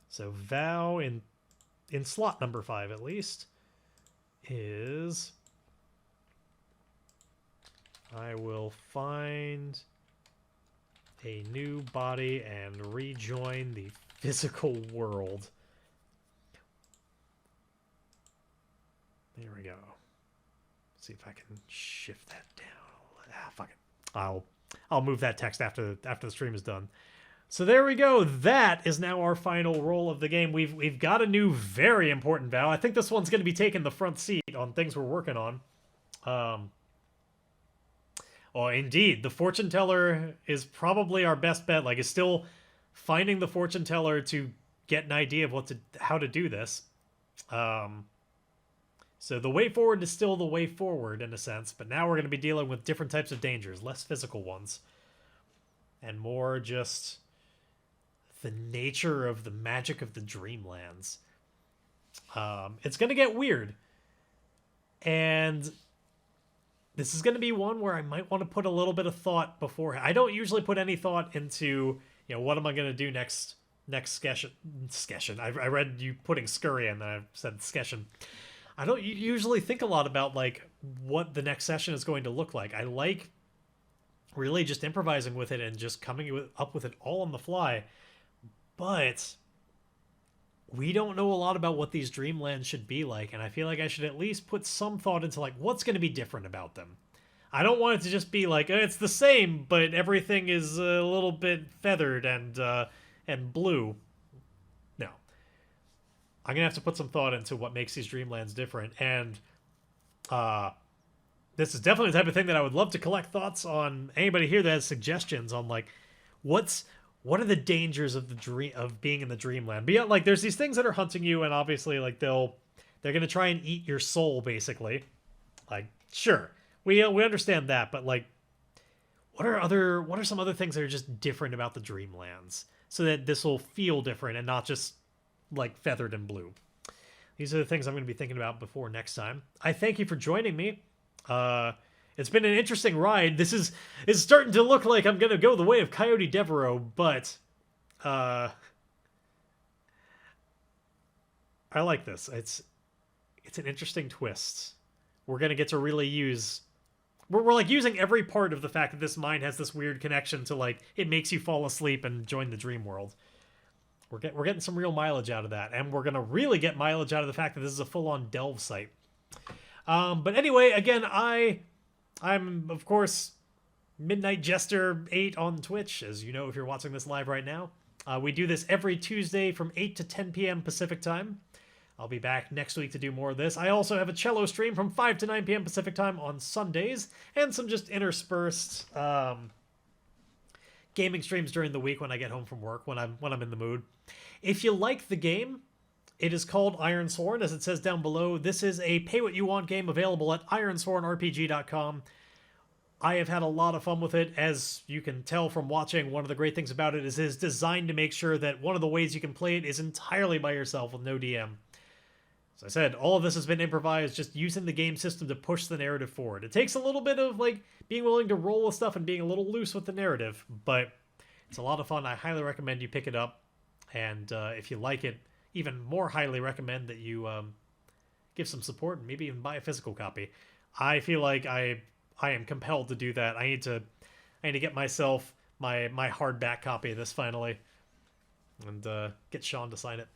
Speaker 1: So vow in slot number 5 at least is I will find a new body and rejoin the physical world. There we go. Let's see if I can shift that down. Fuck it. I'll move that text after the stream is done. So there we go. That is now our final roll of the game. We've got a new very important vow. I think this one's going to be taking the front seat on things we're working on. Oh, indeed, the fortune teller is probably our best bet. Like, it's still finding the fortune teller to get an idea of how to do this. So the way forward is still the way forward in a sense, but now we're going to be dealing with different types of dangers, less physical ones, and more just the nature of the magic of the Dreamlands. It's going to get weird, and this is going to be one where I might want to put a little bit of thought before. I don't usually put any thought into, what am I going to do next skession. I read you putting scurry in, and I said skession. I don't usually think a lot about, like, what the next session is going to look like. I like really just improvising with it and just coming up with it all on the fly. But we don't know a lot about what these Dreamlands should be like, and I feel like I should at least put some thought into, like, what's going to be different about them. I don't want it to just be like, it's the same, but everything is a little bit feathered and blue. No. I'm going to have to put some thought into what makes these Dreamlands different, and this is definitely the type of thing that I would love to collect thoughts on. Anybody here that has suggestions on like what are the dangers of the dream of being in the dreamland? Beyond like there's these things that are hunting you, and obviously like they're gonna try and eat your soul basically. Like sure, we understand that, but like what are some other things that are just different about the dreamlands so that this will feel different and not just like feathered and blue? These are the things I'm going to be thinking about before next time. I thank you for joining me. It's been an interesting ride. It's starting to look like I'm going to go the way of Coyote Devereaux, but I like this. It's an interesting twist. We're going to get to really use... We're like using every part of the fact that this mine has this weird connection to like it makes you fall asleep and join the dream world. We're getting some real mileage out of that, and we're gonna really get mileage out of the fact that this is a full-on delve site. But anyway, again, I'm of course Midnight Jester 8 on Twitch, as you know if you're watching this live right now. We do this every Tuesday from 8 to 10 p.m. Pacific time. I'll be back next week to do more of this. I also have a cello stream from 5 to 9 p.m. Pacific time on Sundays, and some just interspersed gaming streams during the week when I get home from work, when I'm in the mood. If you like the game, it is called Ironsworn, as it says down below. This is a pay-what-you-want game available at ironswornrpg.com. I have had a lot of fun with it. As you can tell from watching, one of the great things about it is it's designed to make sure that one of the ways you can play it is entirely by yourself with no DM. As I said, all of this has been improvised, just using the game system to push the narrative forward. It takes a little bit of, like, being willing to roll with stuff and being a little loose with the narrative, but it's a lot of fun. I highly recommend you pick it up, and if you like it, even more highly recommend that you give some support and maybe even buy a physical copy. I feel like I am compelled to do that. I need to get myself my hardback copy of this finally, and get Sean to sign it.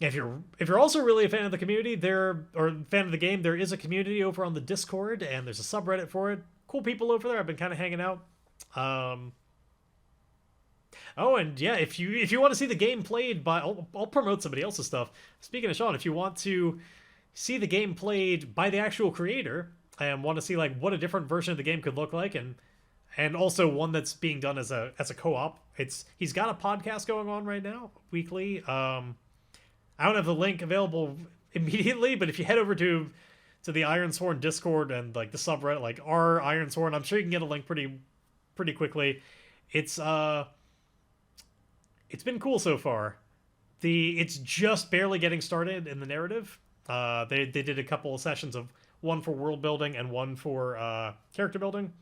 Speaker 1: If you're also really a fan of the community, or fan of the game, there is a community over on the Discord, and there's a subreddit for it. Cool people over there. I've been kind of hanging out. Oh, and yeah, if you want to see the game played by, I'll promote somebody else's stuff. Speaking of Sean, if you want to see the game played by the actual creator and want to see like what a different version of the game could look like, and also one that's being done as a co-op, he's got a podcast going on right now, weekly. I don't have the link available immediately, but if you head over to the Ironsworn Discord and like the subreddit, like r Ironsworn, I'm sure you can get a link pretty quickly. It's been cool so far. It's just barely getting started in the narrative. They did a couple of sessions of one for world building and one for character building.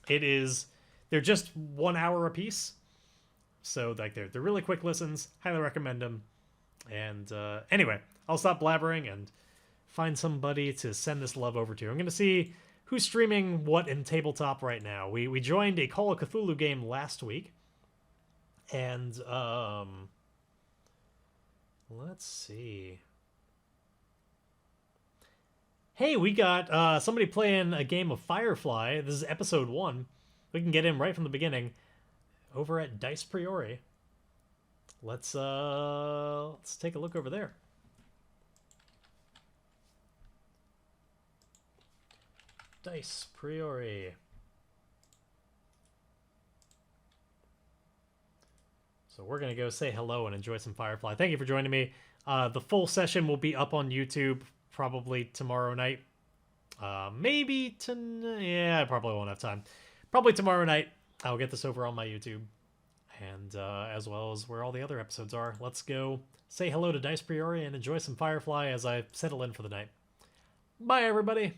Speaker 1: They're just 1 hour a piece, so like they're really quick listens. Highly recommend them. And anyway, I'll stop blabbering and find somebody to send this love over to. I'm going to see who's streaming what in tabletop right now. We joined a Call of Cthulhu game last week. And let's see. Hey, we got somebody playing a game of Firefly. This is episode 1. We can get in right from the beginning over at Dice Priori. Let's take a look over there. Dice Priori. So we're going to go say hello and enjoy some Firefly. Thank you for joining me. The full session will be up on YouTube probably tomorrow night. Maybe tonight. Yeah, I probably won't have time. Probably tomorrow night. I'll get this over on my YouTube. And as well as where all the other episodes are. Let's go say hello to Dice Priori and enjoy some Firefly as I settle in for the night. Bye, everybody.